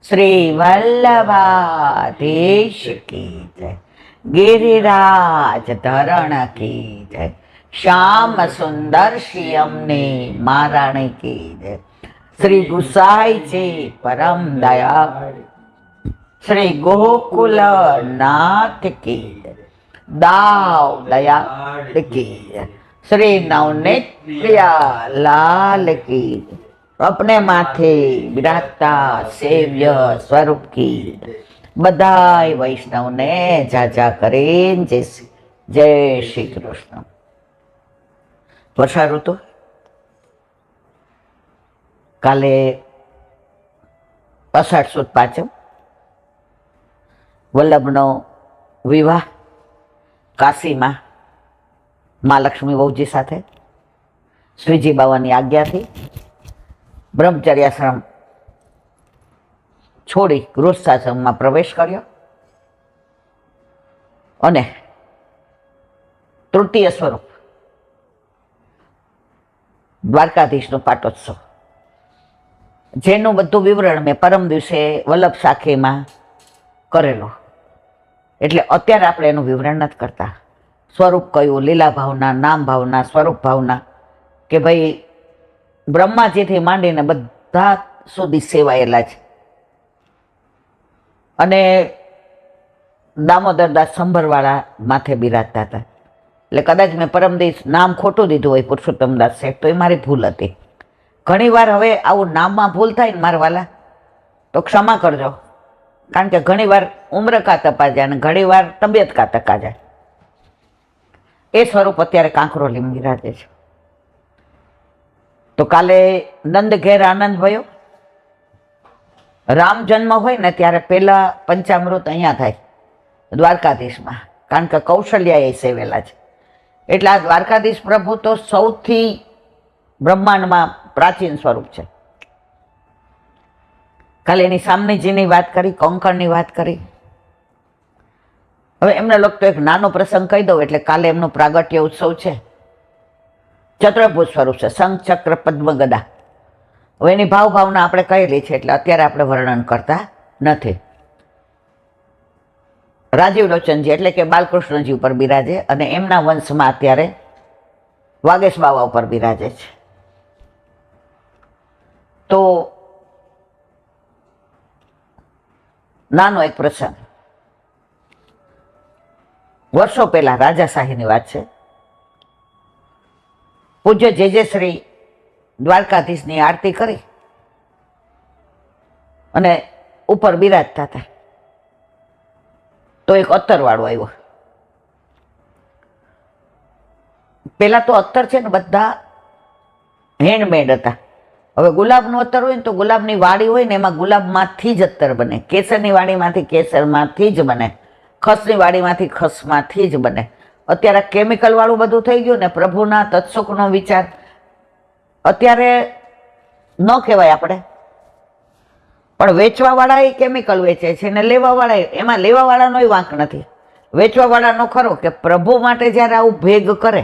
श्री वल्लभाधीश की जय, गिरिराज धरण की जय, श्याम सुंदर श्याम ने महाराणी की जय, श्री गुसाई जी परम दया, श्री गोकुल नाथ की जय, दाव दया की जय, श्री नवनीत प्रिया लाल की जय, अपने माथे विराजता सेव्य स्वरूप की बधाई वैष्णव ने जाजा करें जय श्री कृष्ण। वर्षा ऋतु काले अषाढ़ सुद पाचम वल्लभनो विवाह काशी में माँ लक्ष्मी बहुजी साथे श्रीजी बाबानी आज्ञा थी ब्रह्मचर्याश्रम छोड़ी गृहस्थाश्रम में प्रवेश कर्यो अने तृतीय स्वरूप द्वारकाधीशनो पाटोत्सव जेनुं बधुं विवरण में परम दिवसे वल्लभ साखी में करेलो एटले अत्यारे आपणे एनुं विवरण नथी करता। स्वरूप कयुं, लीला भावना, नाम भावना, स्वरूप भावना के भाई ब्रह्माजी थी मांडीने बधा सुधी सेवायेला छे अने दामोदरदास संभरवाळा माथे बिराजता हता એટલે કદાચ મેં પરમ દિવસ નામ ખોટું દીધું હોય પુરુષોત્તમદાસ શેઠ તો એ મારી ભૂલ હતી। ઘણીવાર હવે આવું નામમાં ભૂલ થાય ને મારા વાલા તો ક્ષમા કરજો, કારણ કે ઘણીવાર ઉમ્ર કા તપા જાય અને ઘણીવાર તબિયત કા તકા જાય। એ સ્વરૂપ અત્યારે કાંકરોલી બિરાજે છે। तो काले नंद घेर आनंद भयो। राम जन्म होय ने त्यारे पहेला पंचामृत अहींया थाय द्वारकाधीश में, कारण के कौशल्या ए सेवेला छे एटले आ द्वारकाधीश प्रभु तो सौथी ब्रह्मांड में प्राचीन स्वरूप छे। काले एनी सामनेजीनी वात करी, कंकणनी वात करी। हवे एमने लोग तो एक नानो प्रसंग कही दઉં એટલે काले एमनो प्रागट्य उत्सव छे। चतुर्भुज स्वरूप है, शंख चक्र पद्म गदा। हवे एनी भाव भावना आपणे कहेली छे એટલે અત્યારે આપણે વર્ણન करता નથી। राजीव लोचनजी એટલે કે बालकृष्णजी ઉપર બિરાજે અને એમના વંશમાં અત્યારે વાગેશ બાવા ઉપર બિરાજે છે। તો નાનો એક પ્રસંગ વર્ષો પહેલા રાજાશાહીની વાત છે। पूज्य जे श्री द्वारकाधीश की आरती करी अने ऊपर बिराजता था तो एक अत्तरवाळो आव्यो। पेला तो अत्तर छे ने बधा हेन्डमेड हता। हवे गुलाबनुं अत्तर होय ने तो गुलाबनी वाड़ी होय ने एमां गुलाबमांथी ज अत्तर बने, केसरनी वाड़ीमांथी केसरमांथी ज बने, खसनी वाड़ीमांथी खसमांथी ज बने। अत्यारे केमिकल वाळुं बधुं थई गयुं ने प्रभुना तत्सुखनो विचार अत्यारे न कहेवाय आपणे, पण वेचवावाळा ए केमिकल वेचे छे ने लेवावाळा एमां लेवावाळानोय वांक नथी। वेचवावाळानो खरो के प्रभु माटे ज्यारे आवुं भेग करे,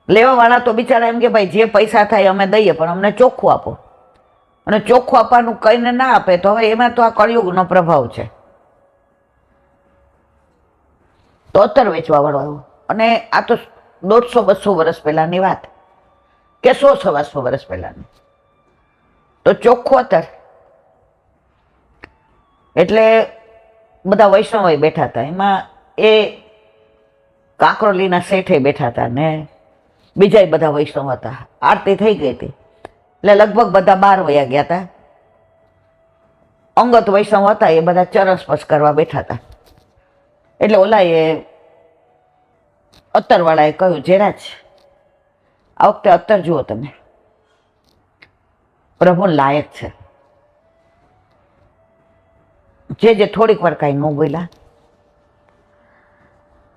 लेवावाळा तो बिचारा एम के भाई जे पैसा थाय अमे दઈએ पण अमने ચોખ્ખું આપો, અને ચોખ્ખું આપવાનું कहीने ना आपे तो हवे एमां तो आ कलियुगनो प्रभाव छे। तो अत्तर वेचवा वाळो आव्यो अने आ तो 150-200 वर्ष पहेलानी वात के 100-125 वर्ष पहेलानी। तो ચોખ્ખું अत्तर एटले बधा वैष्णव बैठा था, एमां ए कांकरोलीना शेठे बैठा था ने बीजा बधा वैष्णव हता। आरती थई गई थी એટલે लगभग बधा 12 वया गया था। अंगत वैष्णव हता ए बधा चरण स्पर्श करवा बैठा था। એટલે ઓલાએ અત્તરવાળાએ કહ્યું, જેરાજ આ વખતે અત્તર જુઓ તમે, પ્રભુ લાયક છે। જે થોડીક વાર કાંઈ ન બોલ્યા।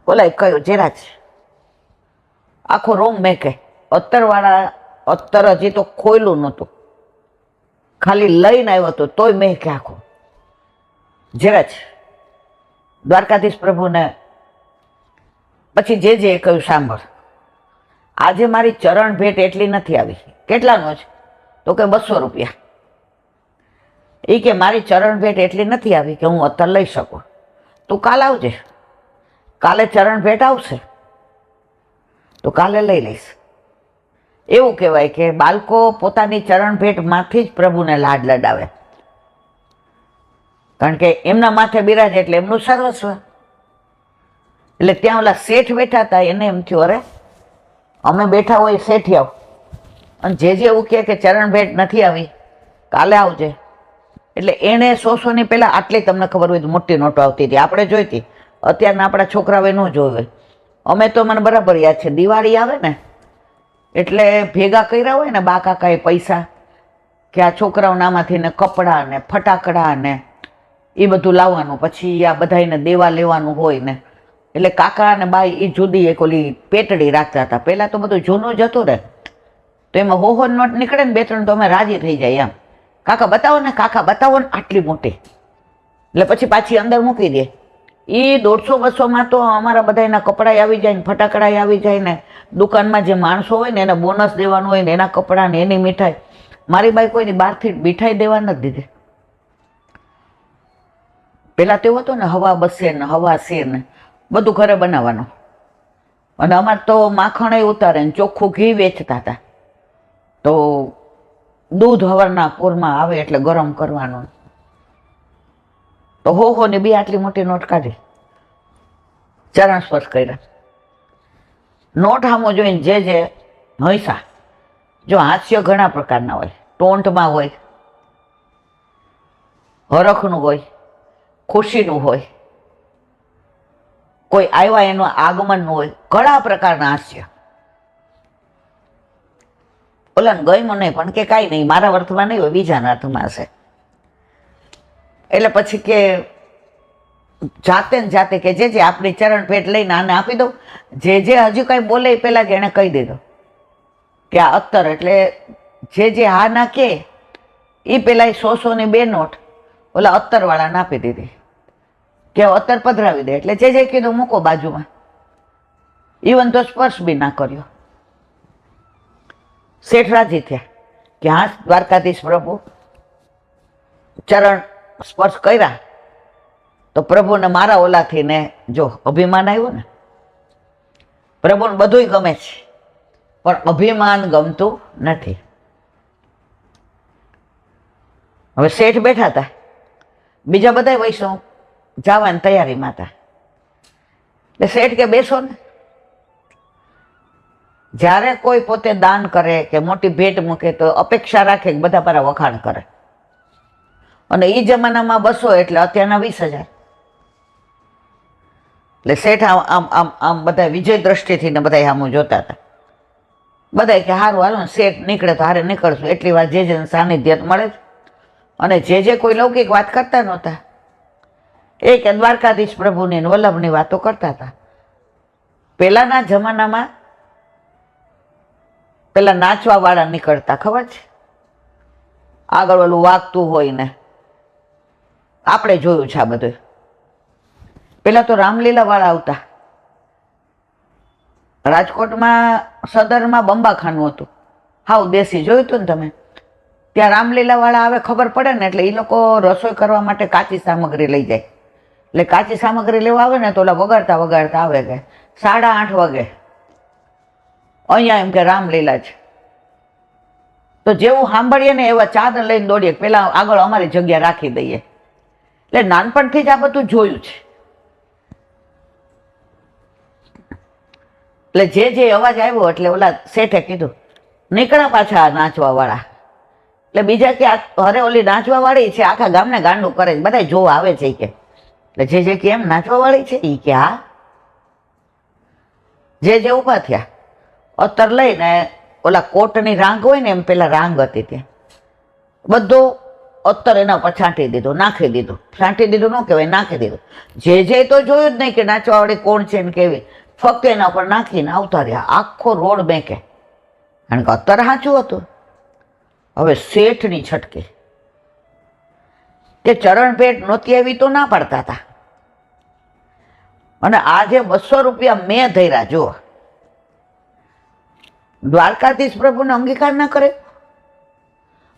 ઓલાએ કહ્યું, જેરાજ આખો રૂમ મેકે, અત્તરવાળા અત્તર હજી તો ખોયલું નહોતું, ખાલી લઈને આવ્યો હતો તોય મેકે આખો। જેરાજ द्वारकाधीश प्रभु ने पछी जे कह્યું सांभळ, આજે મારી ચરણ ભેટ એટલી નથી આવી, કેટલાનો છે? તો કે 200 રૂપિયા। એ કે મારી ચરણ ભેટ એટલી નથી આવી કે હું અત્તર લઈ શકું, તું કાલ આવજે, કાલે ચરણ ભેટ આવશે તો કાલે લઈ લઈશ. એવું કહેવાય કે બાળકો પોતાની ચરણ ભેટમાંથી જ પ્રભુને લાડ લડાવે, કારણ કે એમના માથે બિરાજે એટલે એમનું સર્વસ્વ. એટલે ત્યાં ઓલા શેઠ બેઠા હતા, એને એમ થયું અરે અમે બેઠા હોય શેઠિયાઓ, અને જે એવું કહે કે ચરણ ભેટ નથી આવી કાલે આવજે. એટલે એણે 100-100ની પહેલાં આટલી તમને ખબર હોય તો મોટી નોટો આવતી હતી, આપણે જોઈતી. અત્યારના આપણા છોકરાઓએ ન જોયું. અમે તો મને બરાબર યાદ છે, દિવાળી આવે ને એટલે ભેગા કર્યા હોય ને બા કાકાએ પૈસા, કે આ છોકરાઓનામાંથી ને કપડાં ને ફટાકડા ને એ બધું લાવવાનું, પછી આ બધાને દેવા લેવાનું હોય ને. એટલે કાકા અને બાઈ એ જુદી એક ઓલી પેટડી રાખતા હતા. પહેલાં તો બધું જૂનું જ હતું ને, તો એમાં હોહો નોટ નીકળે ને 2-3 તો અમે રાજી થઈ જાય એમ, કાકા બતાવો ને, કાકા બતાવો ને, આટલી મોટી. એટલે પછી પાછી અંદર મૂકી દે. એ 150-200માં તો અમારા બધાના કપડાં આવી જાય ને ફટાકડા આવી જાય ને, દુકાનમાં જે માણસો હોય ને એને બોનસ દેવાનું હોય ને એના કપડાં ને એની મીઠાઈ. મારી બાઈ કોઈની બહારથી મીઠાઈ દેવા નથી દીધી. પહેલાં તેવું હતું ને હવા બસે ને હવા સે ને બધું ઘરે બનાવવાનું. અને અમારે તો માખણ ઉતારે ને ચોખ્ખું ઘી વેચતા હતા. તો દૂધ હવારના પૂરમાં આવે એટલે ગરમ કરવાનું. તો હોની બી આટલી મોટી નોટ કાઢી, ચરણ સ્પર્શ કર્યા. નોટ સામો જોઈને જે હૈસા. જો હાસ્ય ઘણા પ્રકારના હોય, ટોન્ટમાં હોય, હરખનું હોય, ખુશીનું હોય, કોઈ આવ્યા એનું આગમનનું હોય, ઘણા પ્રકારના હાસ્ય. ઓલાને ગમ્યું નહીં પણ કે કાંઈ નહીં, મારા અર્થમાં નહીં હોય, બીજાના અર્થમાં હશે. એટલે પછી કે જાતે ને જાતે કે જે આપણી ચરણ ભેટ લઈને આને આપી દઉં. જે હજુ કંઈ બોલે એ પહેલાં જ એણે કહી દીધું કે આ અત્તર. એટલે જે હા ના કે એ પહેલાં 100-100ની 2 નોટ ઓલા અત્તરવાળાને આપી દીધી કે અત્તર પધરાવી દે. એટલે જે કીધું મૂકો બાજુમાં. ઇવન તો સ્પર્શ બી ના કર્યો. શેઠ રાજી થયા કે હા દ્વારકાધીશ પ્રભુ ચરણ સ્પર્શ કર્યા તો પ્રભુને મારા ઓલાથી ને જો અભિમાન આવ્યું ને. પ્રભુને બધુંય ગમે છે પણ અભિમાન ગમતું નથી. હવે શેઠ બેઠા હતા, બીજા બધા વૈષ્ણવ જવાની તૈયારીમાં હતા. એટલે શેઠ કે બેસો ને. જ્યારે કોઈ પોતે દાન કરે કે મોટી ભેટ મૂકે તો અપેક્ષા રાખે કે બધા પર વખાણ કરે. અને એ જમાનામાં 200 એટલે અત્યારના 20,000. એટલે શેઠ આમ આમ આમ બધા વિજય દ્રષ્ટિથી ને બધા આમ જોતા હતા. બધા કે સારું હાલો ને, શેઠ નીકળે તો હારે નીકળશું. એટલી વાર જે સાનિધ્ય મળે છે. અને જે કોઈ લૌકિક વાત કરતા નહોતા એ કે દ્વારકાધીશ પ્રભુની વલ્લભની વાતો કરતા હતા. પહેલાના જમાનામાં પેલા નાચવા વાળા નીકળતા, ખબર છે? આગળ ઓલું વાગતું હોય ને, આપણે જોયું છે આ બધું. પેલા તો રામલીલા વાળા આવતા. રાજકોટમાં સદરમાં બંબાખાનું હતું, હાવ દેશી, જોયું હતું ને તમે? ત્યાં રામલીલા વાળા આવે ખબર પડે ને એટલે એ લોકો રસોઈ કરવા માટે કાચી સામગ્રી લઈ જાય. એટલે કાચી સામગ્રી લેવા આવે ને તો ઓલા વગાડતા વગાડતા આવે કે 8:30 વાગે અહીંયા એમ કે રામલીલા છે. તો જેવું સાંભળીએ ને એવા ચાદર લઈને દોડીએ, પેલા આગળ અમારી જગ્યા રાખી દઈએ. એટલે નાનપણથી જ આ બધું જોયું છે. એટલે જે અવાજ આવ્યો એટલે ઓલા શેઠે કીધું નીકળ્યા પાછા નાચવા વાળા. એટલે બીજા કે અરે ઓલી નાચવા વાળી છે, આખા ગામને ગાંડું કરે છે, બધા જોવા આવે છે કે. એટલે જે કેમ નાચવા વાળી છે એ કે હા. જે ઊભા થયા, અત્તર લઈને ઓલા કોટની રાંગ હોય ને એમ પેલા રાંગ હતી ત્યાં બધું અત્તર એના પર છાંટી દીધું, નાખી દીધું. છાંટી દીધું ન કહેવાય, નાખી દીધું. જે તો જોયું જ નહીં કે નાચવા વાળી કોણ છે ને કેવી, ફક્ત એના પર નાખીને આવતા રહ્યા. આખો રોડ બેંકે, કારણ કે અત્તર સાચું હતું. હવે શેઠની છટકી કે ચરણ ભેટ નહોતી આવી તો ના પાડતા હતા. અને આજે 200 રૂપિયા મેં ધર્યા. જો દ્વારકાધીશ પ્રભુને અંગીકાર ના કરે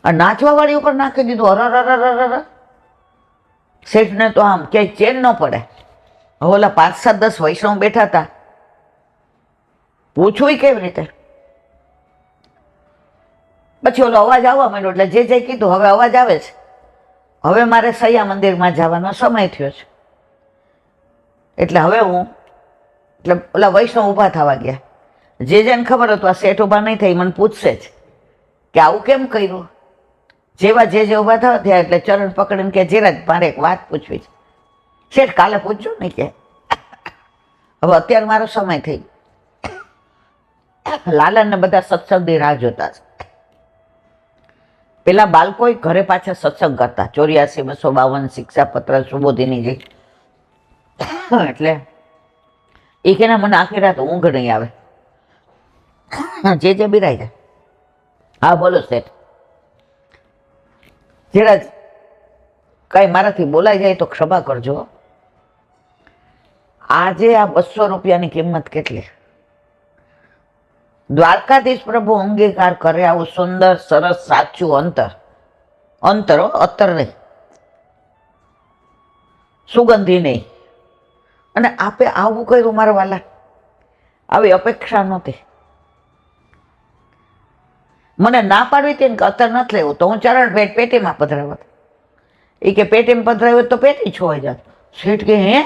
અને નાચવાવાળી ઉપર નાખી દીધું. અરર. શેઠને તો આમ ક્યાંય ચેન ન પડે. હવે ઓલા 5, 7, 10 વૈષ્ણવ બેઠા હતા, પૂછવું કેવી રીતે? પછી ઓલો અવાજ આવવા માંડ્યો એટલે જે કીધું હવે અવાજ આવે છે, હવે મારે સૈયા મંદિરમાં જવાનો સમય થયો છે. એટલે હવે એટલે ઓલા વૈષ્ણવ ઊભા થવા ગયા. જેને ખબર હતું આ શેઠ ઊભા નહીં થઈ મને પૂછશે જ કે આવું કેમ કર્યું. જેવા જે ઊભા થવા થયા એટલે ચરણ પકડીને કે જીરાજ મારે એક વાત પૂછવી છે. શેઠ કાલે પૂછજો ને કે હવે અત્યારે મારો સમય થઈ ગયો. લાલનને બધા સત્સંગની રાહ જોતા છે. પેલા બાળકો ઘરે પાછા સત્સંગ કરતા 84, 252 શિક્ષાપત્ર સુબોધિની જે. એટલે એ કે મને આખી રાત ઊંઘ નહીં આવે. જે બિરાય જાય. હા બોલો શેઠ. જરા કઈ મારાથી બોલાઈ જાય તો ક્ષમા કરજો. આજે આ 200 રૂપિયાની કિંમત કેટલી? દ્વારકાધીશ પ્રભુ અંગીકાર કરે આવું સુંદર સરસ સાચું અત્તર નહીં, સુગંધી નહીં. અને આપે આવું કર્યું મારા વાલા, આવી અપેક્ષા નહોતી. મને ના પાડવી હતી ને કે અત્તર નથી લેવું તો હું ચરણ ભેટ પેટીમાં પધરાવત. એ કે પેટીમાં પધરાવ્યો તો પેટી છોવાઈ જાત. શેઠ કે હે?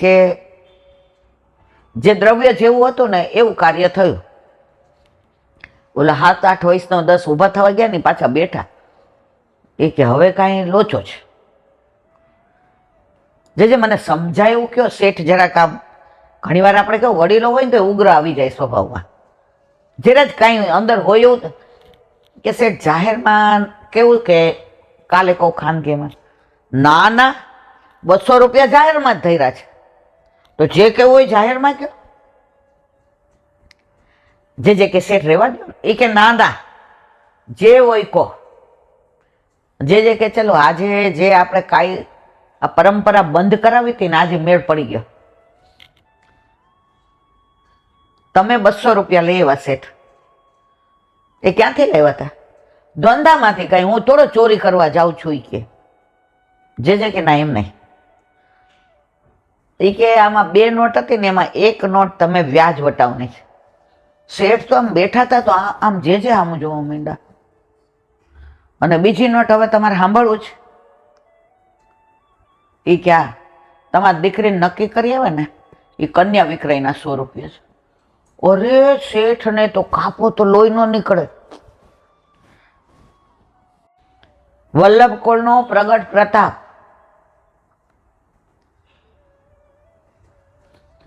કે જે દ્રવ્ય જેવું હતું ને એવું કાર્ય થયું. ઓલા 7, 8 વયસનો 10 ઊભા થવા ગયા ને પાછા બેઠા. એ કે હવે કાંઈ લોચો છે. જે મને સમજાયું કયો શેઠ જરાક આમ ઘણી વાર આપણે કેવું વડીલો હોય ને તો ઉગ્ર આવી જાય સ્વભાવમાં. જરા જ કાંઈ અંદર હોય એવું કે શેઠ જાહેરમાં કેવું કે કાલે કહું ખાનગીમાં ના 200 રૂપિયા જાહેરમાં જ ધર્યા છે તો જે કેવું હોય જાહેરમાં કયો. જે કે શેઠ રહેવા દો. એ કે ના જે હોય કહો. જે કે ચલો આજે જે આપણે કાંઈ આ પરંપરા બંધ કરાવી હતી ને આજે મેળ પડી ગયો. તમે 200 રૂપિયા લઈ આવ્યા શેઠ. એ ક્યાંથી લેવા હતા? ધંધામાંથી. કઈ હું થોડો ચોરી કરવા જાઉં છું. કે જે કે ના એમ નહીં. એ કે આમાં 2 નોટ હતી ને એમાં 1 નોટ તમે વ્યાજ વટાવની છે. શેઠ તો આમ બેઠા હતા તો આમ જે આમ જોવા માંડ્યા. અને બીજી નોટ હવે તમારે સાંભળવું છે. એ ક્યાં તમારી દીકરીને નક્કી કરી આવે ને એ કન્યા વિક્રયના 100 રૂપિયા છે. અરે શેઠ ને તો કાપો તો લોહી નો નીકળે. વલ્લભ કુળનો પ્રગટ પ્રતાપ.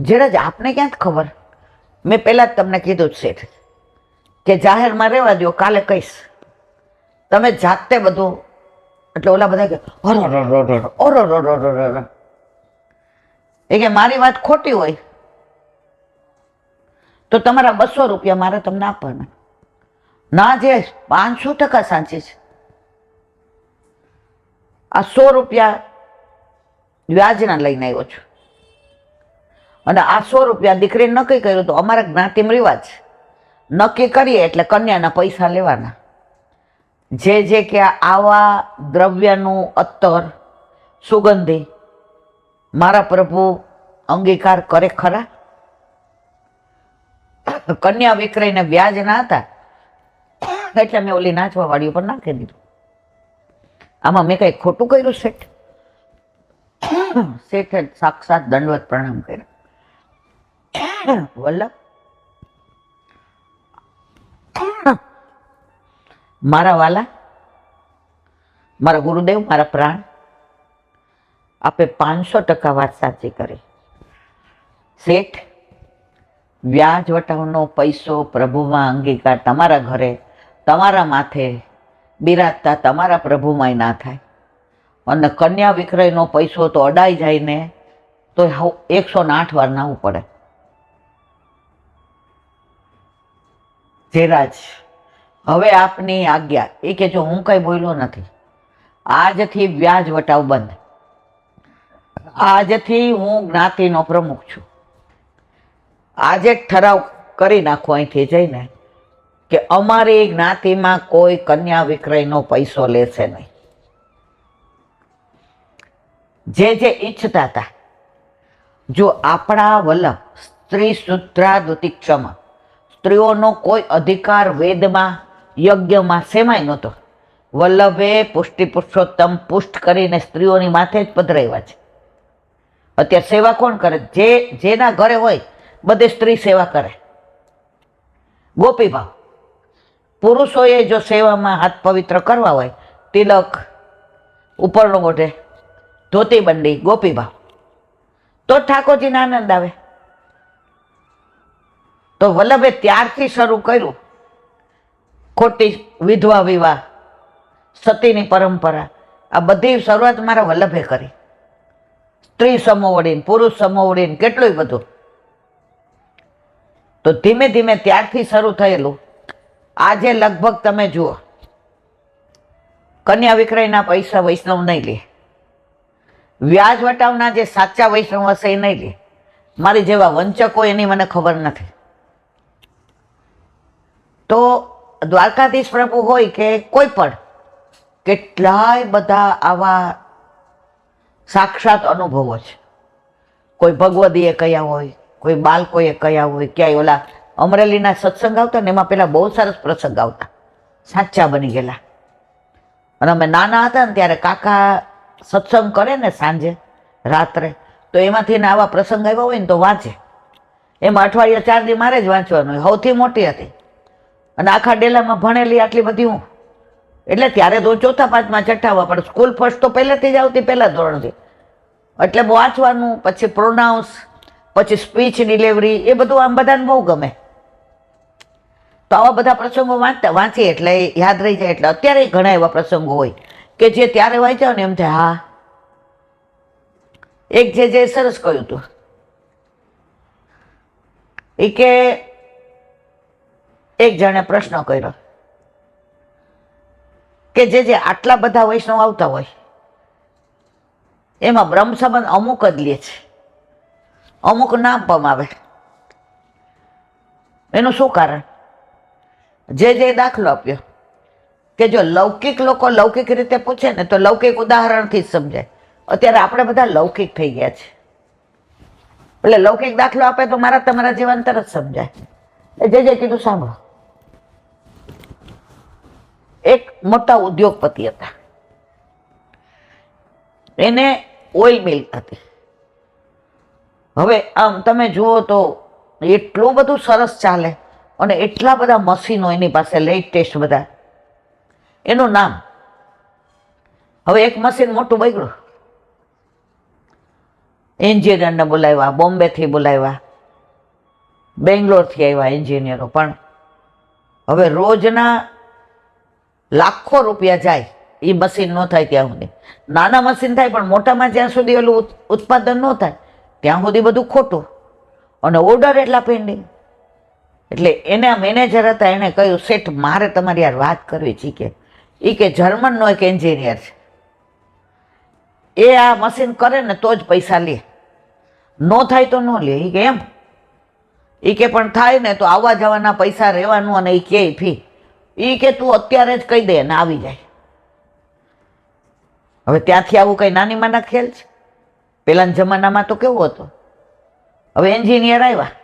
જરા જ આપને ક્યાં ખબર. મેં પહેલા જ તમને કીધું જ શેઠ કે જાહેરમાં રહેવા દો, કાલે કહીશ. તમે જાતે બધું. એટલે ઓલા બધા કે એ કે મારી વાત ખોટી હોય તો તમારા 200 રૂપિયા મારે તમને આપવાના. ના જે 500% સાચી છે. આ 100 રૂપિયા વ્યાજના લઈને આવ્યો છું. અને આ 100 રૂપિયા દીકરીને નક્કી કર્યું તો અમારા જ્ઞાતિમાં રિવાજ નક્કી કરીએ એટલે કન્યાના પૈસા લેવાના. જે કે આવા દ્રવ્યનું અત્તર સુગંધી મારા પ્રભુ અંગીકાર કરે ખરા? કન્યા વિક્રયને વ્યાજ ના હતા એટલે મેં ઓલી નાચવા વાળી ઉપર નાખી દીધું. આમાં મેં કઈ ખોટું કર્યું શેઠ? શેઠે સાક્ષાત દંડવત પ્રણામ કર્યા. વલ્લભ મારા વાલા, મારા ગુરુદેવ, મારા પ્રાણ, આપે 500% વાત સાચી કરી. શેઠ વ્યાજ વટાવનો પૈસો પ્રભુમાં અંગીકાર તમારા ઘરે તમારા માથે બિરાજતા તમારા પ્રભુમાંય ના થાય. અને કન્યા વિક્રયનો પૈસો તો અડાઈ જાય ને તો 108 વાર નાવું પડે. જેરાજ હવે આપની આજ્ઞા. એ કે જો હું કઈ બોલ્યો નથી. આજથી વ્યાજ વટાવ બંધ. આજથી હું જ્ઞાતિનો પ્રમુખ છું. આજે જ ઠરાવ કરી નાખો અહીંથી જઈને કે અમારી જ્ઞાતિમાં કોઈ કન્યા વિક્રયનો પૈસો લેશે નહીં. જે ઈચ્છતા હતા, જો આપણા વલ્લભ સ્ત્રી શુદ્રાદુતિ ક્ષમા, સ્ત્રીઓનો કોઈ અધિકાર વેદમાં યજ્ઞમાં સેમાય નહોતો. વલ્લભે પુષ્ટિ પુરુષોત્તમ પુષ્ટ કરીને સ્ત્રીઓની માથે જ પધરાવ્યા છે. અત્યારે સેવા કોણ કરે? જેના ઘરે હોય બધે સ્ત્રી સેવા કરે. ગોપીભાવ, પુરુષોએ જો સેવામાં હાથ પવિત્ર કરવા હોય, તિલક, ઉપરનો મોઢે, ધોતી બંડી, ગોપીભાવ, તો ઠાકોરજીને આનંદ આવે. તો વલ્લભે ત્યારથી શરૂ કર્યું ખોટી વિધવા વિવાહ, સતીની પરંપરા, આ બધી શરૂઆત મારા વલ્લભે કરી. સ્ત્રી સમોવડીને, પુરુષ સમોવડીને, કેટલું બધું. તો ધીમે ધીમે ત્યારથી શરૂ થયેલું. આજે લગભગ તમે જુઓ, કન્યા વિક્રયના પૈસા વૈષ્ણવ નહીં લે. વ્યાજ વટાવના જે સાચા વૈષ્ણવ હશે એ નહીં લે. મારી જેવા વંચકો એની મને ખબર નથી. તો દ્વારકાધીશ પ્રભુ હોય કે કોઈ પણ, કેટલાય બધા આવા સાક્ષાત અનુભવો છે. કોઈ ભગવદીએ કયા હોય, કોઈ બાળકોએ કયા હોય. ક્યાંય ઓલા અમરેલીના સત્સંગ આવતા ને એમાં પેલા બહુ સરસ પ્રસંગ આવતા, સાચા બની ગયેલા. અને અમે નાના હતા ને ત્યારે કાકા સત્સંગ કરે ને સાંજે રાત્રે, તો એમાંથી ને આવા પ્રસંગ આવ્યા હોય ને તો વાંચે. એમાં અઠવાડિયે 4 દી મારે જ વાંચવાનું હોય. સૌથી મોટી હતી અને આખા ડેલામાં ભણેલી આટલી બધી હું. એટલે ત્યારે તો 4થા 5મા 6ઠામાં, પણ સ્કૂલ ફર્સ્ટ તો પહેલેથી જ આવતી, પહેલા ધોરણથી. એટલે વાંચવાનું, પછી પ્રોનાઉન્સ, પછી સ્પીચ ડિલિવરી, એ બધું આમ બધાને બહુ ગમે. તો આવા બધા પ્રસંગો વાંચીએ એટલે યાદ રહી જાય. એટલે અત્યારે ઘણા એવા પ્રસંગો હોય કે જે ત્યારે વાંચ્યા ને એમ થાય હા. એક જે સરસ કહ્યું હતું એ કે એક જણે પ્રશ્ન કર્યો કે જે આટલા બધા વૈષ્ણવ આવતા હોય એમાં બ્રહ્મ સંબંધ અમુક જ લે છે, અમુક નામ પમાવે, એનું શું કારણ? જે દાખલો આપ્યો કે જો લૌકિક લોકો લૌકિક રીતે પૂછે ને તો લૌકિક ઉદાહરણથી જ સમજાય. અત્યારે આપણે બધા લૌકિક થઈ ગયા છે, એટલે લૌકિક દાખલો આપે તો મારા તમારા જીવન તરત સમજાય. જે કીધું સાંભળો. એક મોટા ઉદ્યોગપતિ હતા, એને ઓઇલ મિલ હતી. હવે આમ તમે જુઓ તો એટલું બધું સરસ ચાલે અને એટલા બધા મશીનો એની પાસે, લેટેસ્ટ બધા. એનું નામ, હવે એક મશીન મોટું બગડ્યું, એન્જિનિયરને બોલાવ્યા, બોમ્બેથી બોલાવ્યા, બેંગ્લોરથી આવ્યા એન્જિનિયરો. પણ હવે રોજના લાખો રૂપિયા જાય, એ મશીન ન થાય ત્યાં સુધી. નાના મશીન થાય પણ મોટામાં જ્યાં સુધી ઓલું ઉત્પાદન ન થાય ત્યાં સુધી બધું ખોટું, અને ઓર્ડર એટલા પેન્ડિંગ. એટલે એને આ મેનેજર હતા, એણે કહ્યું શેઠ મારે તમારી યાર વાત કરવી છે. કે જર્મનનો એક એન્જિનિયર છે, એ આ મશીન કરે ને તો જ પૈસા લે, ન થાય તો ન લે. એ કે એમ? એ કે પણ થાય ને તો આવવા જવાના પૈસા, રહેવાનું, અને એ કે ફી. એ કે તું અત્યારે જ કહી દે ને આવી જાય. હવે ત્યાંથી આવું કઈ નાની માના ખેલ છે? પેલાના જમાનામાં તો કેવું હતું. હવે એન્જિનિયર આવ્યા,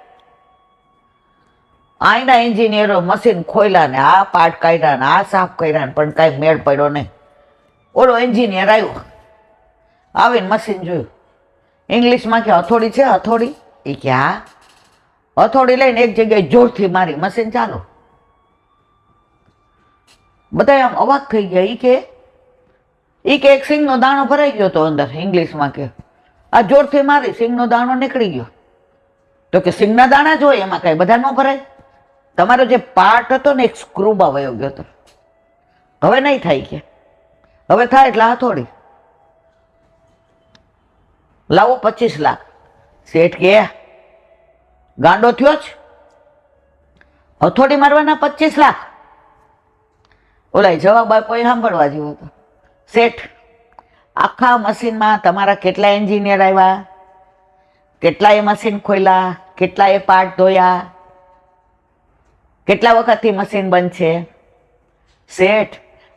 આઈના એન્જિનિયરો મશીન ખોલ્યા ને આ પાર્ટ કાઢ્યા ને આ સાફ કર્યા ને પણ કાંઈ મેળ પડ્યો નહીં. ઓલો એન્જિનિયર આવ્યો, આવીને મશીન જોયું, ઇંગ્લિશમાં કે હથોડી છે, હથોડી? એ કે હા. હથોડી લઈને એક જગ્યાએ જોરથી મારી, મશીન ચાલુ. બધા આમ અવાક થઈ ગયા. એ કે એક સિંગનો દાણો ભરાઈ ગયો હતો અંદર, ઇંગ્લિશમાં કે આ જોરથી મારી, સિંગનો દાણો નીકળી ગયો. તો કે સિંગના દાણા જ હોય, એમાં કાંઈ બધા ન ભરાય. તમારો જે પાર્ટ હતો ને એક સ્ક્રૂમાં વયો ગયો હતો, હવે નહીં થાય. કે હવે થાય એટલે હથોડી લાવો 25 લાખ. શેઠ કે ગાંડો થયો જ, હથોડી મારવાના 25 લાખ? ઓલા જવાબ આપ્યો સાંભળવા જેવો હતો. શેઠ આખા મશીનમાં તમારા કેટલા એન્જિનિયર આવ્યા, કેટલાય મશીન ખોલ્યા, કેટલાય પાર્ટ ધોયા, કેટલા વખતથી મશીન બંધ છે. શેઠ,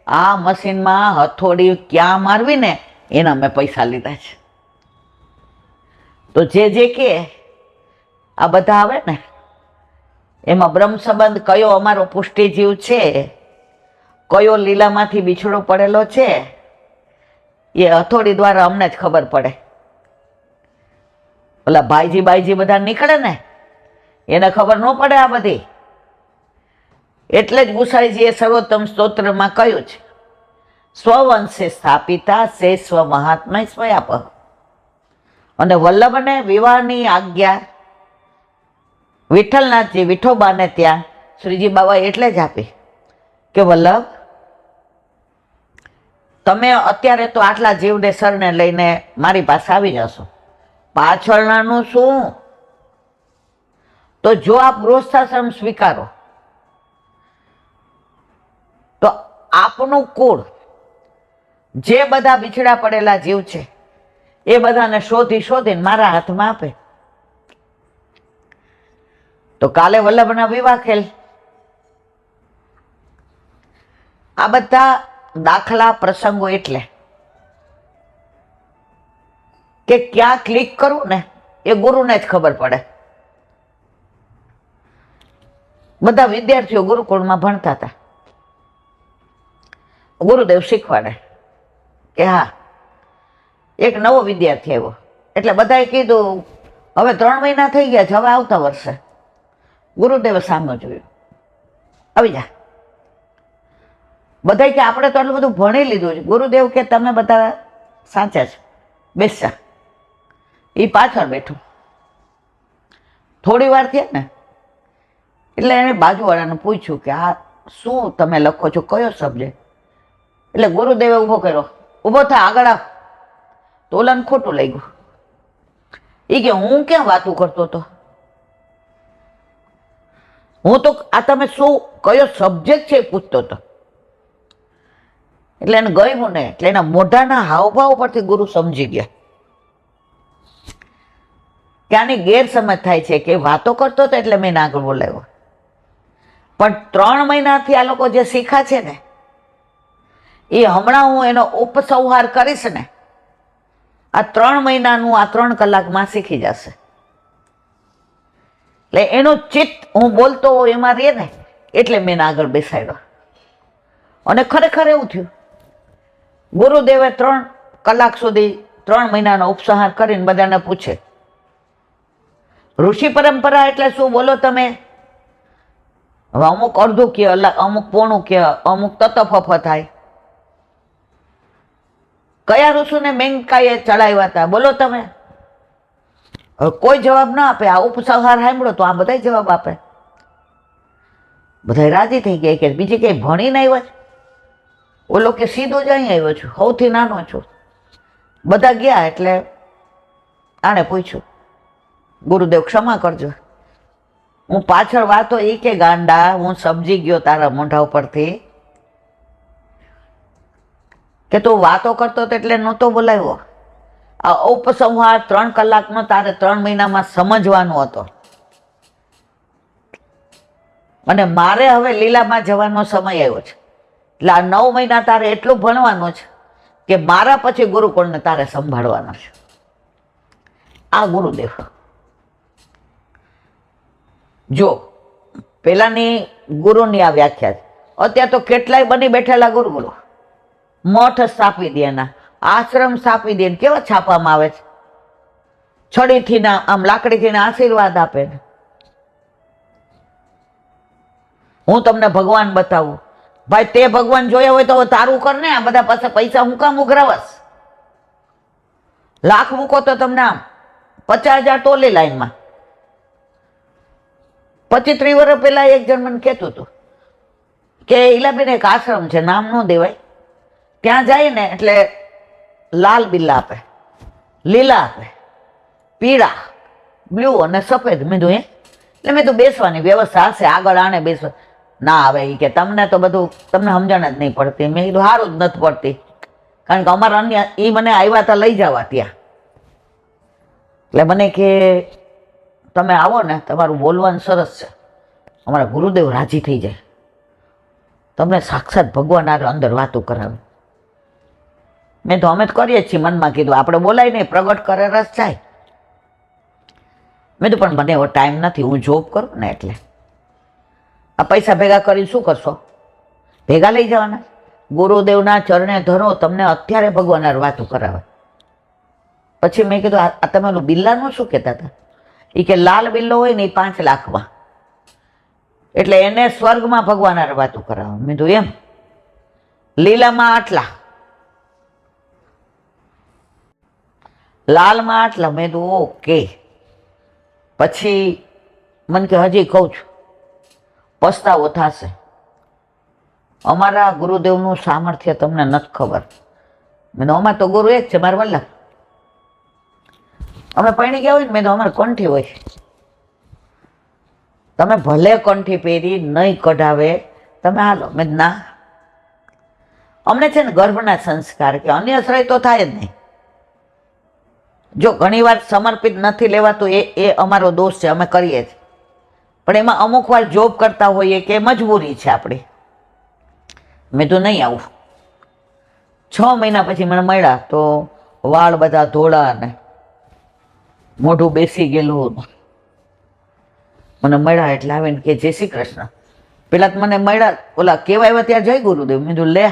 આ મશીનમાં હથોડી ક્યાં મારવી ને એના મેં પૈસા લીધા છે. તો જે કે આ બધા આવે ને એમાં બ્રહ્મ સંબંધ કયો અમારો પુષ્ટિજીવ છે, કયો લીલામાંથી બિછડો પડેલો છે, એ હથોડી દ્વારા અમને જ ખબર પડે. ઓલા બાઈજી બધા નીકળે ને એને ખબર ન પડે આ બધી. એટલે જ ગુસાઈજીએ સર્વોત્તમ સ્તોત્રમાં કહ્યું છે, સ્વવંશે સ્થાપિતા સે સ્વ મહાત્મય સ્વયાપ. અને વલ્લભને વિવાહની આજ્ઞા વિઠ્ઠલનાથજી વિઠોબાને ત્યાં શ્રીજી બાબા એટલે જ આપી કે વલ્લભ, તમે અત્યારે તો આટલા જીવને સરને લઈને મારી પાસે આવી જશો, પાછળનાનું શું? તો જો આપ ગૃહસ્થાશ્રમ સ્વીકારો તો આપનું કુળ જે બધા બિછડા પડેલા જીવ છે એ બધાને શોધીને મારા હાથમાં આપે. તો કાલે વલ્લભના વિવાહ ખેલ. આ બધા દાખલા પ્રસંગો એટલે કે ક્યાં ક્લિક કરવું ને એ ગુરુને જ ખબર પડે. બધા વિદ્યાર્થીઓ ગુરુકુળમાં ભણતા હતા. ગુરુદેવ શીખવાડે કે હા, એક નવો વિદ્યાર્થી આવ્યો એટલે બધાએ કીધું હવે 3 મહિના થઈ ગયા છે, હવે આવતા વર્ષે. ગુરુદેવે સામે જોયું, આવી જા. બધા કે આપણે તો એટલું બધું ભણી લીધું છે. ગુરુદેવ કે તમે બધા સાચા છો, બેસા. એ પાછળ બેઠું. થોડી વાર થયા ને એટલે એને બાજુવાળાને પૂછ્યું કે આ શું તમે લખો છો, કયો સબ્જેક્ટ? એટલે ગુરુદેવે ઊભો કર્યો, ઊભો થા, આગળ આવ. તો ઓલાને ખોટું લાગ્યું. એ કે હું ક્યાં વાતું કરતો હતો, હું તો આ તમે શું કયો સબ્જેક્ટ છે એ પૂછતો હતો. એટલે એને ગયું ને, એટલે એના મોઢાના હાવભાવ પરથી ગુરુ સમજી ગયા કે આની ગેરસમજ થાય છે કે વાતો કરતો હતો એટલે મેં આગળ બોલાવ્યો. પણ 3 મહિનાથી આ લોકો જે શીખા છે ને એ હમણાં હું એનો ઉપસંહાર કરીશ ને, આ 3 મહિનાનું આ 3 કલાકમાં શીખી જશે. એટલે એનું ચિત્ત હું બોલતો એમાં રહે ને એટલે મેં આગળ બેસાડ્યો. અને ખરેખર એવું થયું. ગુરુદેવે 3 કલાક સુધી 3 મહિનાનો ઉપસંહાર કરીને બધાને પૂછે, ઋષિ પરંપરા એટલે શું બોલો તમે? હવે અમુક અડધું કે, અમુક પોણું કે, અમુક તતફફ થાય. કયા ઋષિને મેનકાએ ચડાવ્યા હતા બોલો તમે? હવે કોઈ જવાબ ના આપે. આ ઉપસંહાર સાંભળો તો આ બધા જવાબ આપે. બધા રાજી થઈ ગયા કે બીજી કઈ ભણીને આવ્યા છે? ઓલો કે સીધો જ અહીં આવ્યો છું, સૌથી નાનો છું. બધા ગયા એટલે આને પૂછ્યું, ગુરુદેવ ક્ષમા કરજો, હું પાછળ વાતો એ કે ગાંડા હું સમજી ગયો તારા મોઢા ઉપરથી કે તું વાતો કરતો એટલે નહોતો બોલાવ્યો. આ ઉપસંહાર 3 કલાકનો તારે 3 મહિનામાં સમજવાનો હતો. અને મારે હવે લીલામાં જવાનો સમય આવ્યો છે એટલે આ 9 મહિના તારે એટલું ભણવાનું છે કે મારા પછી ગુરુકુળને તારે સંભાળવાનો છે. આ ગુરુદેવ. જો પેલાની ગુરુની આ વ્યાખ્યા છે. અત્યારે તો કેટલાય બની બેઠેલા ગુરુકુળો, મઠ સ્થાપી દે, એના આશ્રમ સ્થાપી દે, કેવા છાપવામાં આવે છે, છડીથી ના આમ લાકડીથી ના આશીર્વાદ આપે. હું તમને ભગવાન બતાવું. ભાઈ તે ભગવાન જોયા હોય તો તારું કર ને. આ બધા પાસે પૈસા હું કામ ઉઘરાવસ? લાખ મૂકો તો તમને આમ 50,000 તોલી લાઈનમાં. 25-30 વર્ષ પહેલા એક જણ મને કહેતું હતું કે ઈલાબેન એક આશ્રમ છે, નામ ન દેવાય, ત્યાં જાય ને એટલે લાલ બિલ્લા આપે, લીલા આપે, પીળા, બ્લુ અને સફેદ. મેં કીધું એટલે મેં તો બેસવાની વ્યવસ્થા હશે, આગળ આને બેસવા ના આવે. એ કે તમને તો બધું તમને સમજણ જ નહીં પડતી. મેં કીધું સારું જ નથી પડતી, કારણ કે અમારા અન્ય એ મને આવ્યા હતા લઈ જવા ત્યાં. એટલે મને કે તમે આવો ને, તમારું બોલવાનું સરસ છે, અમારા ગુરુદેવ રાજી થઈ જાય, તમને સાક્ષાત ભગવાન આ અંદર વાતો કરાવે. મેં તો અમે જ કરીએ જ છીએ, મનમાં કીધું આપણે બોલાય નહીં, પ્રગટ કરે રસ જાય. મેં તો પણ મને એવો ટાઈમ નથી, હું જોબ કરું ને એટલે. આ પૈસા ભેગા કરીને શું કરશો? ભેગા લઈ જવાના, ગુરુદેવના ચરણે ધરો, તમને અત્યારે ભગવાન આ વાતો કરાવે. પછી મેં કીધું આ તમે ઓલું બિલ્લાનું શું કહેતા હતા? એ કે લાલ બિલ્લો હોય ને એ 5 લાખમાં, એટલે એને સ્વર્ગમાં ભગવાન આ વાતો કરાવે. મેં કીધું એમ, લીલામાં આટલા, લાલમાં આટલા. મેં કીધું ઓકે. પછી મને કે હજી કહું છું, પસ્તાવો થશે. અમારા ગુરુદેવનું સામર્થ્ય તમને નથી ખબર. મેં અમારે તો ગુરુ એક છે, મારા વલ્લભ. અમે પૈણી ગયા હોય ને, મેં તો અમારે કંઠી હોય. તમે ભલે કંઠી પહેરી નહીં કઢાવે, તમે હાલો. મેં ના, અમને છે ને ગર્ભના સંસ્કાર કે અન્ય આશ્રય તો થાય જ નહીં. જો ઘણી વાર સમર્પિત નથી લેવાતું એ અમારો દોષ છે, અમે કરીએ છીએ. પણ એમાં અમુક વાર જોબ કરતા હોઈએ કે મજબૂરી છે આપણી. મેં તો નહીં આવું. 6 મહિના પછી મને મળ્યા તો વાળ બધા ધોળા ને મોઢું બેસી ગયેલું. મને મળ્યા એટલે આવીને કે જય શ્રી કૃષ્ણ. પેલા તો મને મળ્યા, ઓલા કેવા આવ્યા ત્યાં જય ગુરુદેવ. મેં કીધું લે,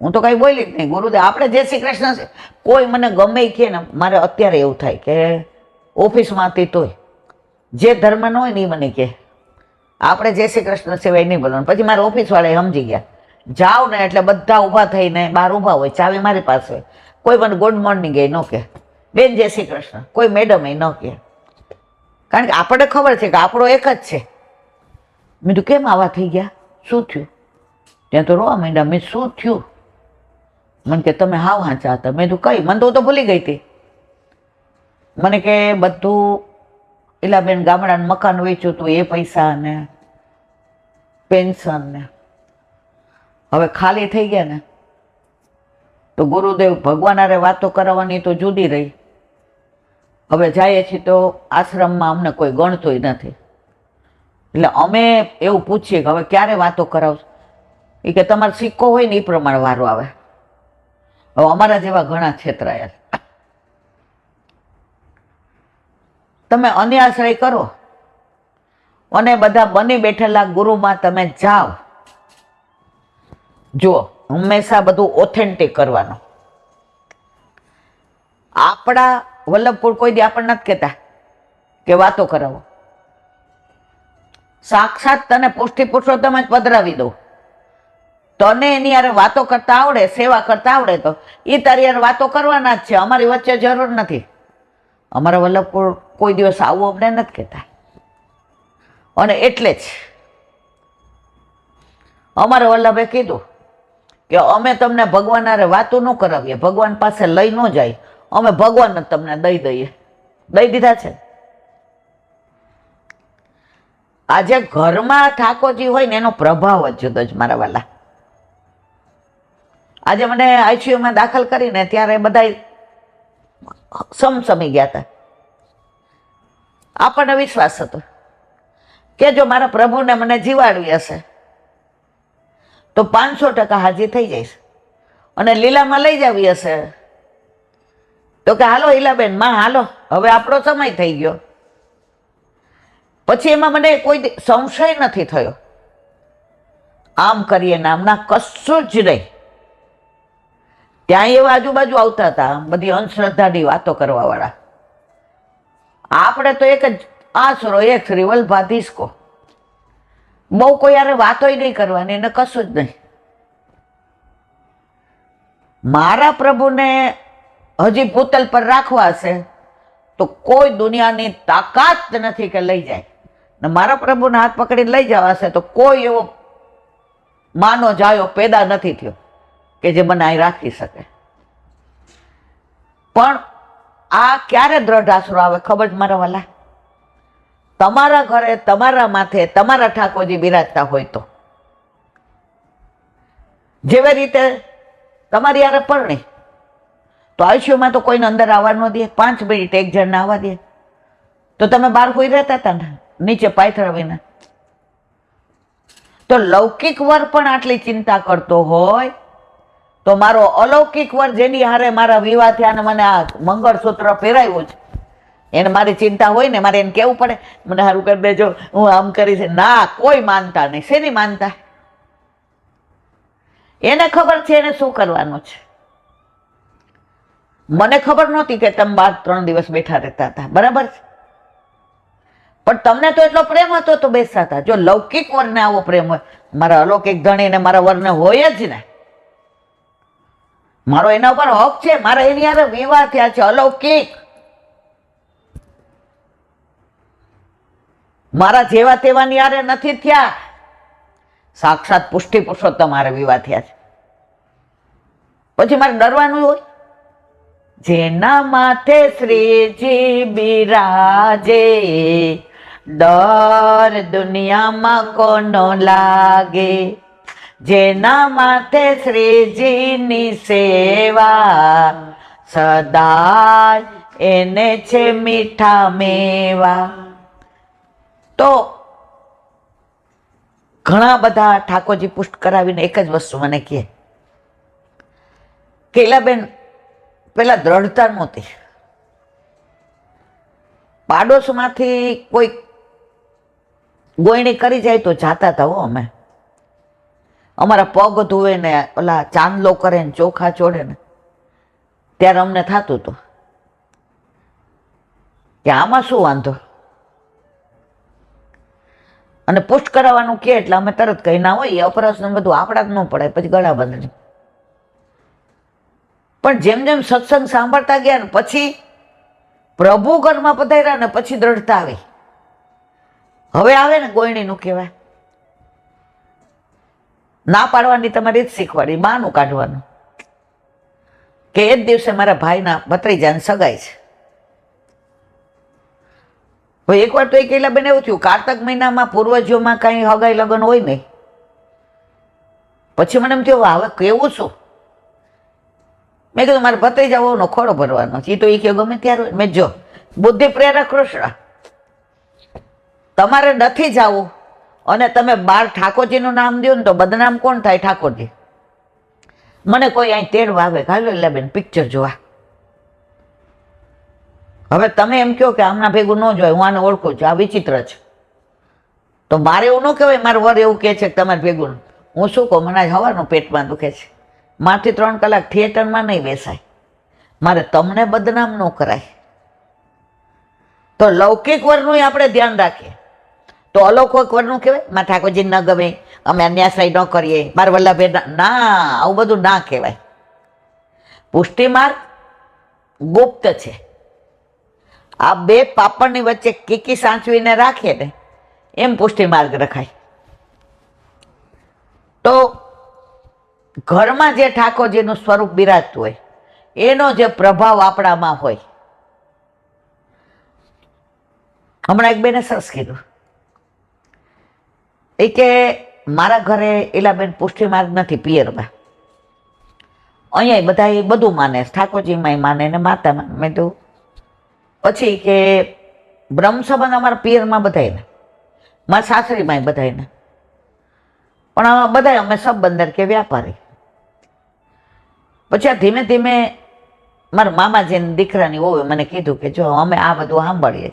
હું તો કઈ બોલી જ નહીં. ગુરુદેવ આપણે જય શ્રી કૃષ્ણ છે. કોઈ મને ગમે કે ને, મારે અત્યારે એવું થાય કે ઓફિસમાં હતી તોય જે ધર્મ ન હોય ને એ મને કે આપણે જય શ્રી કૃષ્ણ સિવાય નહીં બોલવાનું. પછી મારા ઓફિસવાળા સમજી ગયા, જાઓ ને એટલે બધા ઊભા થઈને બહાર ઊભા હોય, ચાવી મારી પાસે હોય. કોઈ મને ગુડ મોર્નિંગ એ ન કે, બેન જય શ્રી કૃષ્ણ, કોઈ મેડમ એ ન કે. કારણ કે આપણને ખબર છે કે આપણો એક જ છે. મેં તો કેમ આવા થઈ ગયા, શું થયું? ત્યાં તો રોવા માંડ્યા. મેં શું થયું? મને કે તમે હાવ હાચા હતા. મેં તો કઈ, મને તો હું તો ભૂલી ગઈ હતી. મને કે બધું ઇલાબેન ગામડાનું મકાન વેચ્યું હતું, એ પૈસા ને પેન્શન ને હવે ખાલી થઈ ગયા ને, તો ગુરુદેવ ભગવાન હારે વાતો કરાવવાની તો જુદી રહી. હવે જઈએ છીએ તો આશ્રમમાં અમને કોઈ ગણતોય નથી. એટલે અમે એવું પૂછીએ કે હવે ક્યારે વાતો કરાવશો? એ કે તમારો સિક્કો હોય ને એ પ્રમાણે વારો આવે. હવે અમારા જેવા ઘણા છેતરાયા. તમે અન્ય આશ્રય કરો અને બધા બની બેઠેલા ગુરુમાં તમે જાઓ. જુઓ, હંમેશા બધું ઓથેન્ટિક કરવાનું. આપણા વલ્લભપુર કોઈ દી આપણને નથી કહેતા કે વાતો કરાવો. સાક્ષાત તને પુષ્ટિ પુરુષોત્તમ જ પધરાવી દઉં. તને એની યાર વાતો કરતા આવડે, સેવા કરતા આવડે તો એ તારી યાર વાતો કરવાના જ છે. અમારી વચ્ચે જરૂર નથી. અમારા વલ્લભપુર કોઈ દિવસ આવું અમને નથી કહેતા. અને એટલે જ અમારા વલ્લભે કીધું કે અમે તમને ભગવાન હારે વાતો ન કરાવીએ, ભગવાન પાસે લઈ ન જાય, અમે ભગવાન જ તમને દઈ દઈએ. દઈ દીધા છે. આજે ઘરમાં ઠાકોરજી હોય ને એનો પ્રભાવ જ જુદો જ મારા વાલા. આજે મને આઈસીયુમાં દાખલ કરીને ત્યારે બધા સમસમી ગયા હતા. આપણને વિશ્વાસ હતો કે જો મારા પ્રભુને મને જીવાડવી હશે તો 500% હાજી થઈ જઈશ, અને લીલામાં લઈ જવી હશે તો કે હાલો હીલાબેન માં હાલો, હવે આપણો સમય થઈ ગયો. પછી એમાં મને કોઈ સંશય નથી થયો. આમ કરીએ નામના કશું જ નહીં. ત્યાં એવા આજુબાજુ આવતા હતા બધી અંધશ્રદ્ધાની વાતો કરવા વાળા. આપણે તો એક જ આશરો, એક શ્રી વલ્ભાધીશકો. બહુ કોઈ યારે વાતોય નહીં કરવાની એને કશું જ નહીં. મારા પ્રભુને હજી ભૂતલ પર રાખવા હશે તો કોઈ દુનિયાની તાકાત નથી કે લઈ જાય. ને મારા પ્રભુને હાથ પકડીને લઈ જવા હશે તો કોઈ એવો માનો જાયો પેદા નથી થયો કે જે મને અહીં રાખી શકે. પણ આ ક્યારે દ્રઢ આશરો આવે ખબર જ મારા વાલા? તમારા ઘરે તમારા માથે તમારા ઠાકોરજી બિરાજતા હોય તો. જેવી રીતે તમારી યારે પરણી તો આયુષ્યમાં તો કોઈને અંદર આવવા ન દે, 5 મિનિટ એક જણને આવવા દે. તો તમે બહાર હોઈ રહેતા હતા ને નીચે પાયથરા વિના. તો લૌકિક વર પણ આટલી ચિંતા કરતો હોય તો મારો અલૌકિક વર જેની હારે મારા વિવાહ થયા અને મને આ મંગળસૂત્ર પહેરાવ્યું છે એને મારી ચિંતા હોય ને, મારે એને કેવું પડે મને સારું કરી દેજો, હું આમ કરીશ. ના, કોઈ માનતા નહીં. શેની માનતા? એને ખબર છે એને શું કરવાનું છે. મને ખબર નહોતી કે તમે 3 દિવસ બેઠા રહેતા હતા, બરાબર છે, પણ તમને તો એટલો પ્રેમ હતો તો બેસતા હતા. જો લૌકિક વરને આવો પ્રેમ હોય, મારા અલૌકિક ધણીને મારા વરને હોય જ ને, મારો એના ઉપર હક છે, મારા એની હારે વિવાહ થયા છે અલૌકિક. મારા જેવા તેવાની હારે નથી થયા, સાક્ષાત પુષ્ટિ પુરુષોત્તમ હારે વિવાહ થયા છે. પછી મારે ડરવાનું હોય? જેના માથે શ્રીજી બિરાજે ડર દુનિયામાં કોનો લાગે. જેના માથે શ્રીજીની સેવા સદા એને છે મીઠા મેવા. તો ઘણા બધા ઠાકોરજી પુષ્ટ કરાવીને એક જ વસ્તુ મને કહે, કેલાબેન પેલા દ્રઢતા નહોતી. પાડોશમાંથી કોઈ ગોયણી કરી જાય તો જાતા હતા હો અમે. અમારા પગ ધોવે ને ઓલા ચાંદલો કરે ને ચોખા ચોડે ને ત્યારે અમને થતું હતું કે આમાં શું વાંધો. અને પુષ્ટ કરાવવાનું કે એટલે અમે તરત કહી ના હોય અપરાશ બધું આપણા જ ન પડે, પછી ગળા બંધણી. પણ જેમ જેમ સત્સંગ સાંભળતા ગયા ને પછી પ્રભુ ઘરમાં પધાર્યા ને પછી દ્રઢતા આવી. હવે આવે ને ગોયણીનું કહેવાય, ના પાડવાની તમારી જ શીખવાડી, બાનું કાઢવાનું કે એ જ દિવસે મારા ભાઈના ભત્રીજાને સગાઈ છે. હવે એકવાર તો એક બેન એવું થયું, કારતક મહિનામાં પૂર્વજોમાં કઈ હગાઈ લગ્ન હોય નહીં. પછી મને એમ થયું હવે કેવું શું. મેં કીધું મારે ભત્રીજા હોવાનો ખોડો ભરવાનો છે, તો એ કે ગમે ત્યારે. મેં જો બુદ્ધિ પ્રેરક કૃષ્ણ, તમારે નથી જવું અને તમે બાર ઠાકોરજીનું નામ દો ને તો બદનામ કોણ થાય? ઠાકોરજી. મને કોઈ અહીં તેડવા આવે, હાલો બેન પિક્ચર જોવા. હવે તમે એમ કહો કે આમના ભેગું ન જોય, હું આને ઓળખું છું, આ વિચિત્ર છે. તો મારે એવું ન કહેવાય મારું વર એવું કહે છે કે તમારે ભેગું. હું શું કહું, મને હવાનું પેટમાં દુખે છે, મારથી 3 કલાક થિયેટરમાં નહીં બેસાય, મારે તમને બદનામ ન કરાય. તો લૌકિક વરનું આપણે ધ્યાન રાખીએ. તો અલૌકિક વરનું કહેવાય મારે ઠાકોરજી ન ગમે, અમે અન્યાશ્રય ન કરીએ, મારા વલ્લભે ના, આવું બધું ના કહેવાય. પુષ્ટિ માર્ગ ગુપ્ત છે. આ બે પાપડની વચ્ચે કીકી સાચવીને રાખીએ ને એમ પુષ્ટિ માર્ગ રખાય. તો ઘરમાં જે ઠાકોરજીનું સ્વરૂપ બિરાજતું હોય એનો જે પ્રભાવ આપણામાં હોય. હમણાં એક બેને સરસ કીધું, એ કે મારા ઘરે એલાબેન પુષ્ટિ માર્ગ નથી પિયરમાં, અહીંયા બધા બધું માને, ઠાકોરજીમાં માને ને માતામાં. મેં તો પછી કે બ્રહ્મ સંબંધ અમારા પિયરમાં બધાને, મારા સાસરીમાં બધાને, પણ બધા અમે સંબંધર કે વ્યાપારી. પછી આ ધીમે ધીમે મારા મામાજીની દીકરાની હોવે મને કીધું કે જો અમે આ બધું સાંભળીએ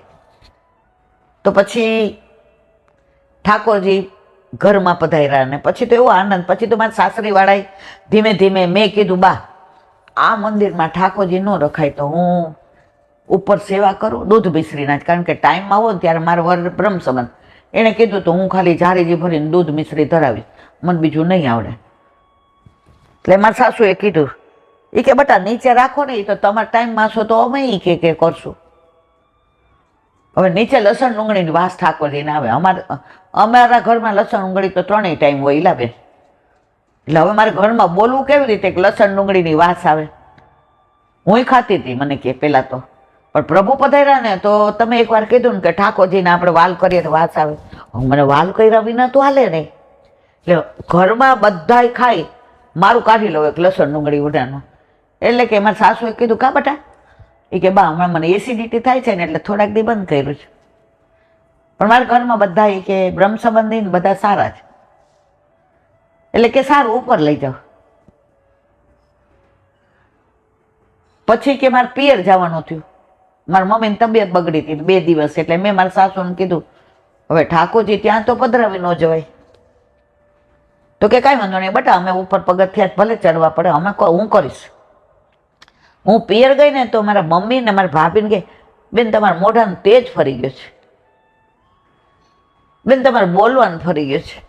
તો પછી ઠાકોરજી ઘરમાં પધાર્યા ને પછી તો એવો આનંદ. પછી તો મારા સાસરીવાળાએ ધીમે ધીમે મેં કીધું બા આ મંદિરમાં ઠાકોરજી ન રખાય તો હું ઉપર સેવા કરું દૂધ મિશ્રીના જ, કારણ કે ટાઈમમાં આવો ને ત્યારે મારો વર બ્રહ્મ સંબંધ. એણે કીધું તો હું ખાલી જારીજી ભરીને દૂધ મિશ્રી ધરાવીશ, મને બીજું નહીં આવડે. એટલે મારા સાસુએ કીધું, એ કે બટા નીચે રાખો ને, એ તો તમારા ટાઈમમાં છો તો અમે એ કે કરશું. હવે નીચે લસણ ડુંગળીની વાસ ઠાકોરજીને આવે. અમારા ઘરમાં લસણ ડુંગળી તો 3 ટાઈમ હોય ઈલાબેન. એટલે હવે મારે ઘરમાં બોલવું કેવી રીતે કે લસણ ડુંગળીની વાસ આવે? હું ખાતી હતી મને કે પહેલાં તો, પણ પ્રભુ પધાર્યા ને તો તમે એકવાર કીધું ને કે ઠાકોરજીને આપણે વાલ કરીએ તો વાસ આવે. મને વાલ કર્યા વિના તો હાલે નહીં. એટલે ઘરમાં બધાય ખાય, મારું કાઢી લો એક લસણ ડુંગળી ઉડાનું. એટલે કે મારા સાસુએ કીધું કા બટા, એ કે બા હમણાં મને એસિડિટી થાય છે ને એટલે થોડાક દી બંધ કર્યું છે. પણ મારા ઘરમાં બધા એ કે બ્રહ્મ સંબંધી ને બધા સારા છે, એટલે કે સારું ઉપર લઈ જાઓ. પછી કે મારે પિયર જવાનું થયું, મારા મમ્મીની તબિયત બગડી હતી 2 દિવસ, એટલે મેં મારા સાસુને કીધું હવે ઠાકોરજી ત્યાં તો પધરાવી ન જવાય. તો કે કાંઈ વાંધો નહીં બટા, અમે ઉપર પગથિયા ભલે ચડવા પડે, હું કરીશ. હું પિયર ગઈ ને તો મારા મમ્મી ને મારા ભાભીને કે બેન તમારા મોઢાનું તેજ ફરી ગયું છે, બેન તમારે બોલવાનું ફરી ગયું છે,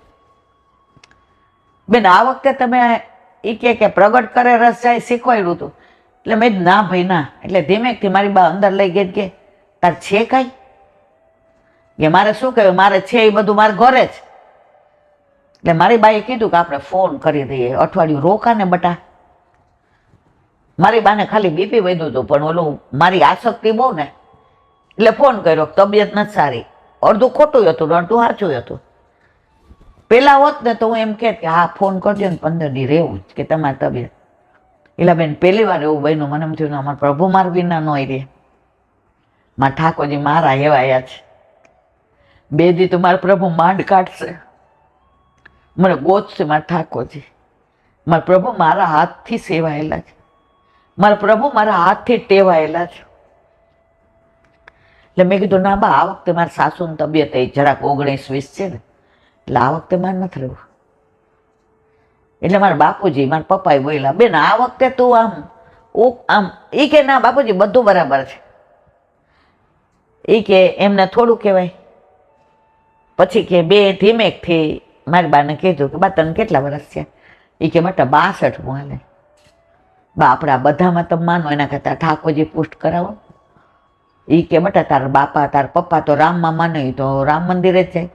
બેન આ વખતે તમે એ કે પ્રગટ કરે રસ જાય શીખવાડ્યું હતું. એટલે મેં ના ભાઈ ના. એટલે ધીમેકથી મારી બા અંદર લઈ ગઈ કે તાર છે કાંઈ, કે મારે શું કહેવાય, મારે છે એ બધું મારા ઘરે જ. એટલે મારી બાએ કીધું કે આપણે ફોન કરી દઈએ, અઠવાડિયું રોકા ને બટા. મારી બાને ખાલી બીપી વધ્યું હતું, પણ ઓલું મારી આસક્તિ બહુ ને એટલે ફોન કર્યો, તબિયત નથી સારી. અડધું ખોટું હતું, અડધું સાચું હતું. પેલા હોત ને તો હું એમ કહેત કે હા ફોન કરજો ને 15 દી રહેવું જ કે તમારી તબિયત. એટલે બેન પહેલી વાર એવું બન્યું, મને એમ થયું અમારા પ્રભુ માર વિના નો રે, મારા ઠાકોરજી મારા એવાયા છે. 2 દી તો મારા પ્રભુ માંડ કાઢશે, મને ગોતશે મારા ઠાકોરજી. મારા પ્રભુ મારા હાથથી સેવાયેલા છે, મારા પ્રભુ મારા હાથથી ટેવાયેલા છે. એટલે મેં કીધું ના બા, આ વખતે મારા સાસુની તબિયત એ જરાક 19-20 છે ને, એટલે આ વખતે મારે નથી રહેવું. એટલે મારા બાપુજી મારા પપ્પાએ બોલ્યા બેન આ વખતે તું આમ એ કે ના બાપુજી બધું બરાબર છે. એ કે એમને થોડું કહેવાય. પછી કે બે ધીમેકથી મારી બાને કીધું કે બા તને કેટલા વર્ષ છે? એ કે બટા 62 હાલે. બા આપણે આ બધામાં તમે માનો, એના કરતા ઠાકોરજી પુષ્ટ કરાવો. એ કે બટા તારા બાપા તારા પપ્પા તો રામમાં માને તો રામ મંદિરે જ જાય,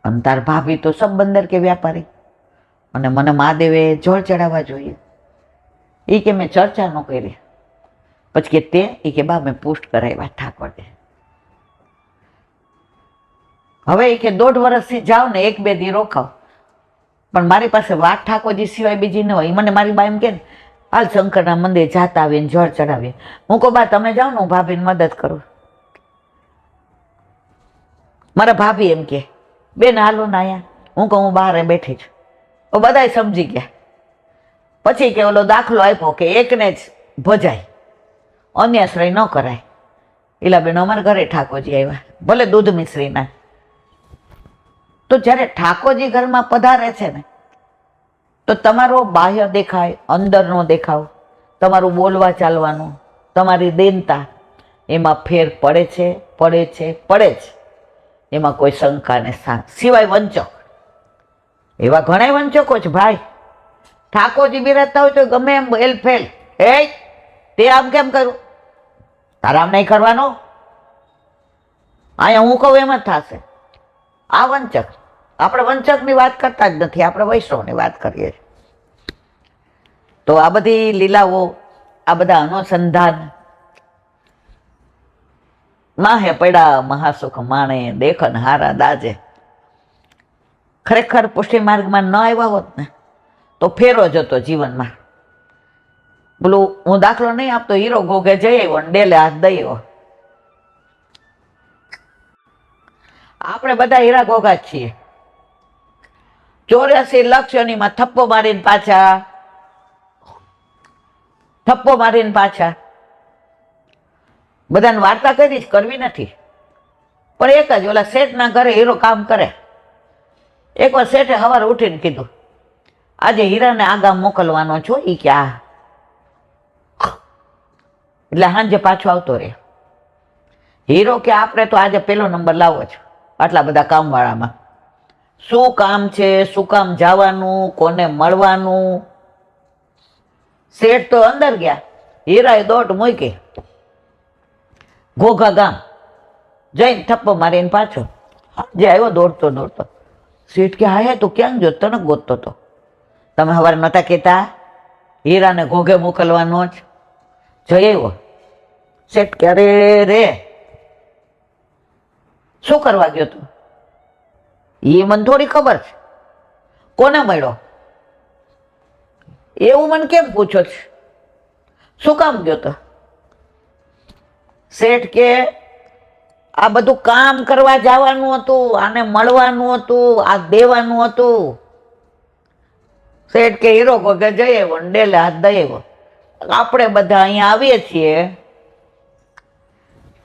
અને તાર ભાભી તો સંબંદર કે વ્યાપારી, અને મને મહાદેવે જળ ચડાવવા જોઈએ. એ કે મેં ચર્ચા ન કરી. પછી કે તે એ કે બા મેં પુષ્ટ કરાવ્યા ઠાકોરજી. હવે એ કે 1.5 વર્ષથી જાઓ ને 1-2 દી રોકાવ, પણ મારી પાસે વાત ઠાકોરજી સિવાય બીજી ન હોય. મને મારી બા એમ કે હાલ શંકરના મંદિર જાતા આવીને જળ ચડાવીએ. હું કહું બા તમે જાઓ ને હું ભાભીને મદદ કરું. મારા ભાભી એમ કે બેન હાલો ના અહીંયા. હું કહું હું બહાર બેઠી છું. બધા સમજી ગયા. પછી કે ઓલો દાખલો આપ્યો કે એકને જ ભજાય, અન્યાશ્રય ન કરાય. એલા બેન અમારા ઘરે ઠાકોરજી આવ્યા, ભલે દૂધ મિશ્રીના. તો જ્યારે ઠાકોરજી ઘરમાં પધારે છે ને, તો તમારો બાહ્ય દેખાય, અંદરનો દેખાવ, તમારું બોલવા ચાલવાનું, તમારી દેનતા, એમાં ફેર પડે છે, પડે છે, પડે જ. એમાં કોઈ શંકા ને સિવાય વંચક. એવા ઘણા વંચકો છે ભાઈ. ઠાકોરજી બિરાજતા હોય તો ગમે એમ એલ ફેલ, હે તે આમ કેમ કર્યું, તારે આમ નહીં કરવાનું, અહીંયા હું કહું એમ જ થશે. આ વંચક. આપણે વંચકની વાત કરતા જ નથી, આપણે વૈષ્ણવની વાત કરીએ છીએ. તો આ બધી લીલાઓ, આ બધા અનુસંધાન, માહે પડ્યા મહાસુખ માણે, દેખન હારા દાજે. ખરેખર પુષ્ટિ માર્ગમાં ન આવ્યા હોત ને તો ફેરો જ હતો જીવનમાં. બોલું હું દાખલો નહીં આપતો, હીરો ગોગે જઈ આવ્યો ને ડેલે હાથ દઈ આવ્યો. આપણે બધા હીરા ઘોઘા જ છીએ. 84 લક્ષણીમાં થપ્પો મારીને પાછા બધાને વાર્તા કરી જ કરવી નથી. પણ એક જ ઓલા શેઠના ઘરે હીરો કામ કરે. એકવાર શેઠે સવારે ઉઠીને કીધું આજે હીરાને આગામ મોકલવાનો છો. એ કે આ એટલે સાંજે પાછો આવતો રહે. હીરો કે આપણે તો આજે 1લો નંબર લાવો છો આટલા બધા કામવાળામાં. શું કામ છે, શું કામ જવાનું, કોને મળવાનું. શેઠ તો અંદર ગયા, હીરાએ દોટ મૂકી ઘોઘા ગામ જઈને થપ્પો મારીને પાછો જે આવ્યો દોડતો દોડતો. શેઠ કે હા તું ક્યાં જો, તને ગોતતો હતો. તમે સવારે નહોતા કહેતા હીરાને ઘોઘે મોકલવાનો જ, જઈ આવ્યો. શેઠ કે અરે રે શું કરવા ગયો તું? એ મને થોડી ખબર છે. કોને મળ્યો? એવું મને કેમ પૂછો છે? શું કામ ગયો તો? શેઠ કે આ બધું કામ કરવા જવાનું હતું, આને મળવાનું હતું, આ દેવાનું હતું. શેઠ કે હીરો કો કે જઈ આવ્યો ને ડેલે હાથ દઈ આવ્યો. આપણે બધા અહીંયા આવીએ છીએ.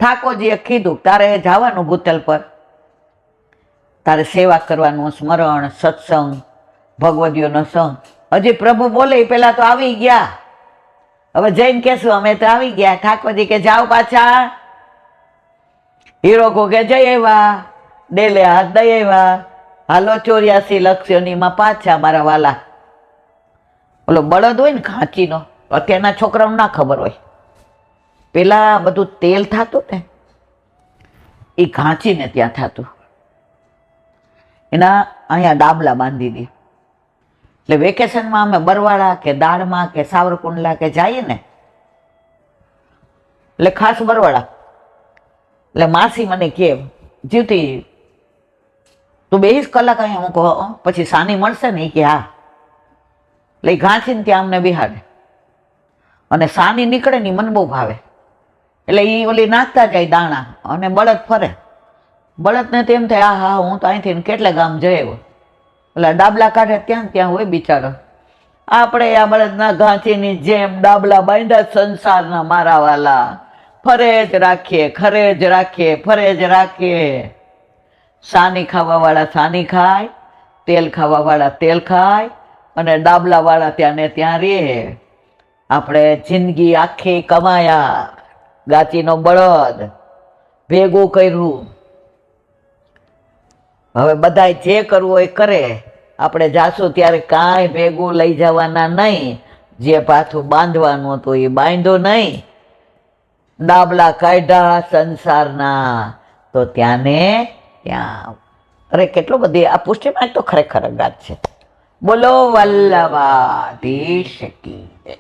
ઠાકોરજીએ કીધું તારે જવાનું ભૂતલ પર, તારે સેવા કરવાનું, સ્મરણ, સત્સંગ, ભગવદીઓનો સંગ. હજી પ્રભુ બોલે પેલા તો આવી ગયા. હવે જઈને કેશું અમે તો આવી ગયા. ઠાકોરજી કે જાઓ પાછા. હીરો કો કે જઈ આવ્યા, ડેલે હાથ દઈ આવ્યા. હાલો 84 લક્ષોનીમાં પાછા મારા વાલા. ઓલો બળદ હોય ને ઘાંચીનો, અત્યારના છોકરાઓને ના ખબર હોય. પેલા બધું તેલ થતું ને એ ઘાંચીને ત્યાં થતું. એના અહીંયા ડાબલા બાંધી દે. એટલે વેકેશનમાં અમે બરવાળા કે દાળમાં કે સાવરકુંડલા કે જઈએ ને, એટલે ખાસ બરવાળા. એટલે માસી મને કે જીવતી તું 20 કલાક અહીંયા. હું કહું પછી સાની મળશે ને? એ કે હા. એટલે ઘાંચીને ત્યાં અમને બિહાડે અને સાની નીકળે ને મને બહુ ભાવે. એટલે એ ઓલી નાખતા જાય દાણા અને બળદ ફરે. બળદને તેમ થાય આ હા હું તો અહીંથી કેટલા ગામ જઈ આવ્યો. એટલે ડાબલા કાઢે ત્યાં હોય બિચારો. આપણે આ બળદના ઘાંચીની જેમ ડાબલા બાંધ્યા સંસારના મારા વાલા. ફરે જ રાખીએ, ખરે જ રાખીએ, ફરે જ રાખીએ. સાની ખાવાવાળા સાની ખાય, તેલ ખાવાવાળા તેલ ખાય અને ડાબલાવાળા ત્યાં ને ત્યાં રે. આપણે જિંદગી આખી કમાયા, ગાચીનો બળદ ભેગું કર્યું. હવે બધાય જે કરવું હોય કરે. આપણે જાશું ત્યારે કાંઈ ભેગું લઈ જવાના નહીં. જે પાછું બાંધવાનું હતું એ બાંધો નહીં. ડાબલા કાઢ્યા સંસારના તો ત્યાં ને ત્યાં. અરે કેટલો બધી આ પુષ્ટિમાં તો ખરેખર ગાત છે. બોલો વલ્લભાધીશ કી જય.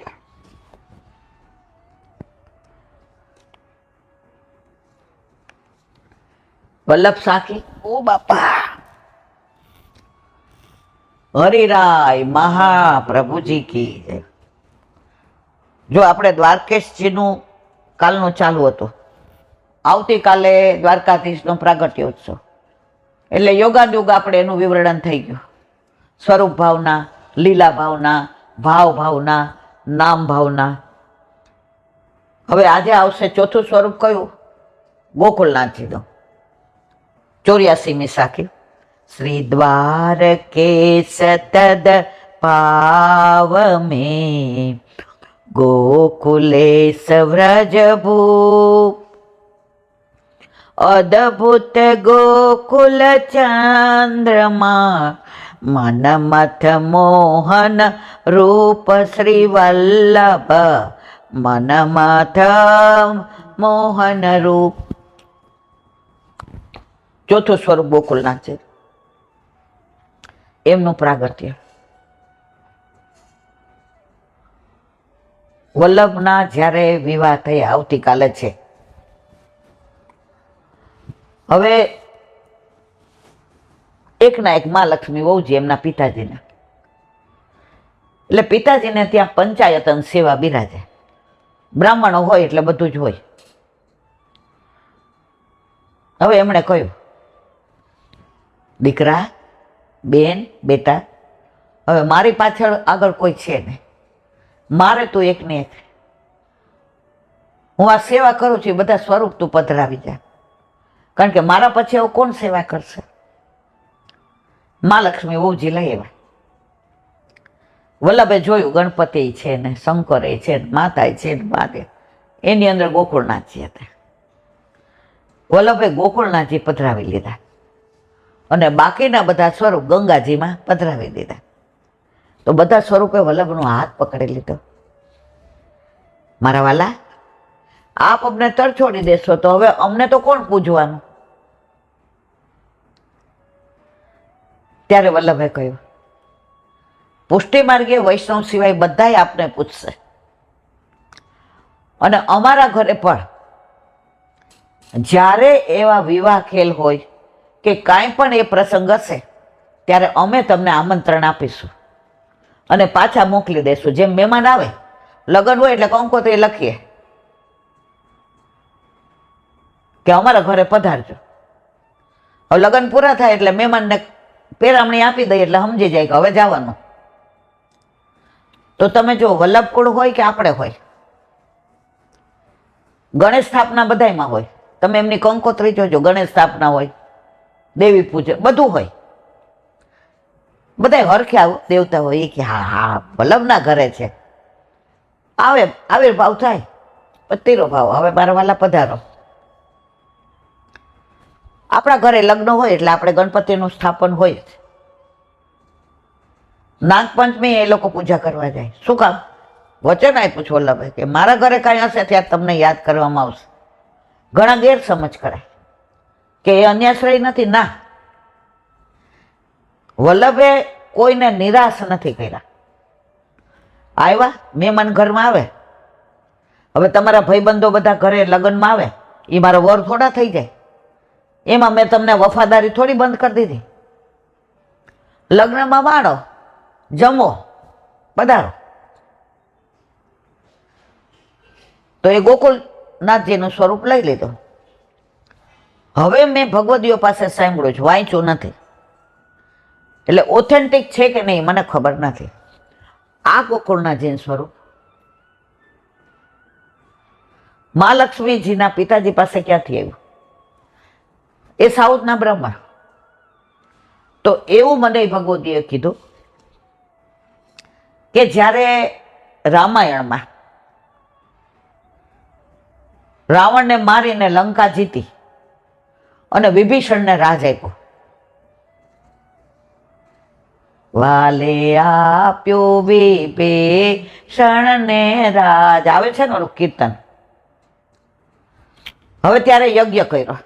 વલ્લભ સાકી ઓ બાપા હરિરાય મહાપ્રભુજી કી જય. જો આપણે દ્વારકેશજીનું કાલનું ચાલુ હતું. આવતીકાલે દ્વારકાધીશનો પ્રાગટ્યોત્સવ એટલે યોગાનુયોગ આપણે એનું વિવરણ થઈ ગયું. સ્વરૂપ ભાવના, લીલા ભાવના, ભાવ ભાવના, નામ ભાવના. હવે આજે આવશે ચોથું સ્વરૂપ કયું? ગોકુળનાથજીનું 84મી સાખી. શ્રી દ્વારકેશ તદ પાવ મેં ગોકુલેશ વ્રજભૂ અદભુત ગોકુલ ચંદ્રમા મનમથ મોહન રૂપ શ્રી વલ્લભ મનમથ મોહન રૂપ. ચોથું સ્વરૂપ ગોકુલનાથ છે. એમનું પ્રાગટ્ય વલ્લભના જ્યારે વિવાહ થયા આવતીકાલે છે. હવે એકના એક માં લક્ષ્મી વહુજી એમના પિતાજીને. એટલે પિતાજીને ત્યાં પંચાયતન સેવા બિરાજે. બ્રાહ્મણો હોય એટલે બધું જ હોય. હવે એમણે કહ્યું દીકરા, બેન, બેટા, હવે મારી પાછળ આગળ કોઈ છે નહીં. મારે તું એક ને એક. હું આ સેવા કરું છું બધા સ્વરૂપ તું પધરાવી જા. કારણ કે મારા પછી એવું કોણ સેવા કરશે? મા લક્ષ્મી વહુજી લઈ આવ્યા. વલ્લભે જોયું ગણપતિ છે ને શંકર છે ને માતા છે ને મહાદેવ. એની અંદર ગોકુળનાથજી હતા. વલ્લભે ગોકુળનાથજી પધરાવી લીધા અને બાકીના બધા સ્વરૂપ ગંગાજીમાં પધરાવી દીધા. તો બધા સ્વરૂપે વલ્લભનો હાથ પકડી લીધો. મારા વાલા, આપ અમને તરછોડી દેશો તો હવે અમને તો કોણ પૂજવાનું? ત્યારે વલ્લભે કહ્યું પુષ્ટિ માર્ગે વૈષ્ણવ સિવાય બધાય આપને પૂછશે. અને અમારા ઘરે પણ જ્યારે એવા વિવાહ ખેલ હોય કે કાંઈ પણ એ પ્રસંગ હશે ત્યારે અમે તમને આમંત્રણ આપીશું. અને પાછા મોકલી દઈશું. જેમ મહેમાન આવે, લગ્ન હોય એટલે કંકોત્રી લખીએ કે અમારા ઘરે પધારજો. હવે લગ્ન પૂરા થાય એટલે મહેમાનને પેરામણી આપી દઈએ એટલે સમજી જાય કે હવે જવાનું. તો તમે જો વલ્લભકુળ હોય કે આપણે હોય, ગણેશ સ્થાપના બધાયમાં હોય. તમે એમની કંકોત્રી જોજો, ગણેશ સ્થાપના હોય, દેવી પૂજન બધું હોય, બધા હરખ્યા દેવતા હોય. કે હા હા વલ્લભના ઘરે છે, આવે આવિર્ભાવ થાય, તીરો ભાવ, હવે મારા વાલા પધારો. આપણા ઘરે લગ્ન હોય એટલે આપણે ગણપતિનું સ્થાપન હોય જ. નાગપંચમી એ લોકો પૂજા કરવા જાય. શું કામ? વચન આપ્યું છે વલ્લભે કે મારા ઘરે કાંઈ હશે ત્યાં તમને યાદ કરવામાં આવશે. ઘણા ગેરસમજ કરાય કે એ અન્યાશ્રય નથી. ના, વલ્લભે કોઈને નિરાશ નથી કર્યા. આવ્યા મહેમાન ઘરમાં આવે, હવે તમારા ભાઈબંધો બધા ઘરે લગ્નમાં આવે, એ મારો વર થોડા થઈ જાય. એમાં મેં તમને વફાદારી થોડી બંધ કરી દીધી. લગ્નમાં માણો, જમો, પધારો. તો એ ગોકુળનાથજીનું સ્વરૂપ લઈ લીધું. હવે મેં ભગવદીઓ પાસે સાંભળ્યું છે, વાંચ્યું નથી, એટલે ઓથેન્ટિક છે કે નહીં મને ખબર નથી. આ ગોકુળનાથજીનું સ્વરૂપ મહાલક્ષ્મીજીના પિતાજી પાસે ક્યાંથી આવ્યું? એ સાઉથના બ્રાહ્મણ. તો એવું મને ભગવદીએ કીધું કે જ્યારે રામાયણમાં રાવણને મારીને લંકા જીતી અને વિભીષણને રાજ આપ્યો, વાલે આપ્યો વિભીષણને રાજ, આવે છે ને કીર્તન. હવે ત્યારે યજ્ઞ કર્યો,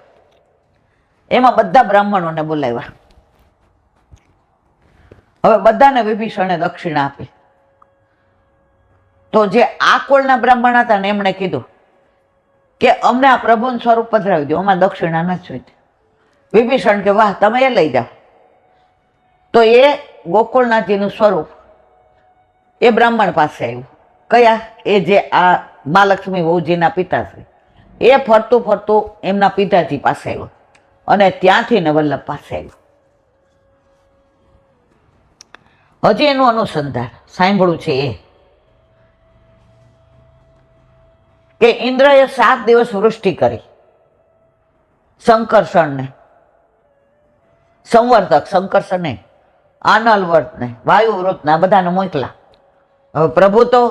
એમાં બધા બ્રાહ્મણોને બોલાવ્યા. હવે બધાને વિભીષણે દક્ષિણા આપી. તો જે આ કુળના બ્રાહ્મણ હતા ને એમણે કીધું કે અમને આ પ્રભુનું સ્વરૂપ પધરાવી દો, અમારે દક્ષિણા નથી જોઈતી. વિભીષણ કે વાહ, તમે એ લઈ જાઓ. તો એ ગોકુળનાથજીનું સ્વરૂપ એ બ્રાહ્મણ પાસે આવ્યું. કયા? એ જે આ મહાલક્ષ્મી વહુજીના પિતાશ્રી. એ ફરતું ફરતું એમના પિતાજી પાસે આવ્યો અને ત્યાંથી ને વલ્લભ પાસે આવ્યો. હજી એનું અનુસંધાન સાંભળ્યું છે એ કે ઇન્દ્રએ 7 દિવસ વૃષ્ટિ કરી શંકર્ષણને, સંવર્ધક શંકર્ષણને, આનલવર્તને, વાયુવૃતને, બધાને મોકલા. હવે પ્રભુ તો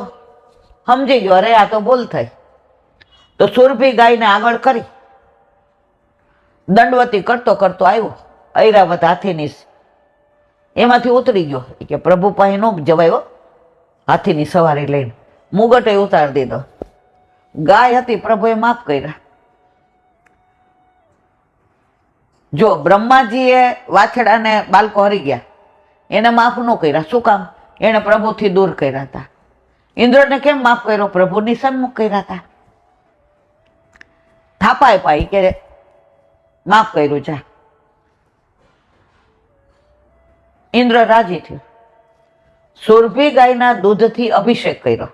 સમજી ગયો, અરે આ તો ભૂલ થઈ. તો સુરભી ગાયને આગળ કરી દંડવતી કરતો કરતો આવ્યો ઐરાવત હાથીની, એમાંથી ઉતરી ગયો. કે પ્રભુ પાસે નો જવાયો હાથીની સવારી લઈને, મુગટે ઉતારી દીધો. ગાય હતી, પ્રભુએ માફ કર્યા. જો બ્રહ્માજીએ વાછડાને બાળકો હરી ગયા, એને માફ ન કર્યા. શું કામ? એને પ્રભુથી દૂર કર્યા હતા. ઇન્દ્રને કેમ માફ કર્યો? પ્રભુની સન્મુખ કર્યા હતા. થાપાય પાઈ કે માફ કર્યું જા. ઇન્દ્ર રાજી થયો. સુરભી ગાયના દૂધથી અભિષેક કર્યો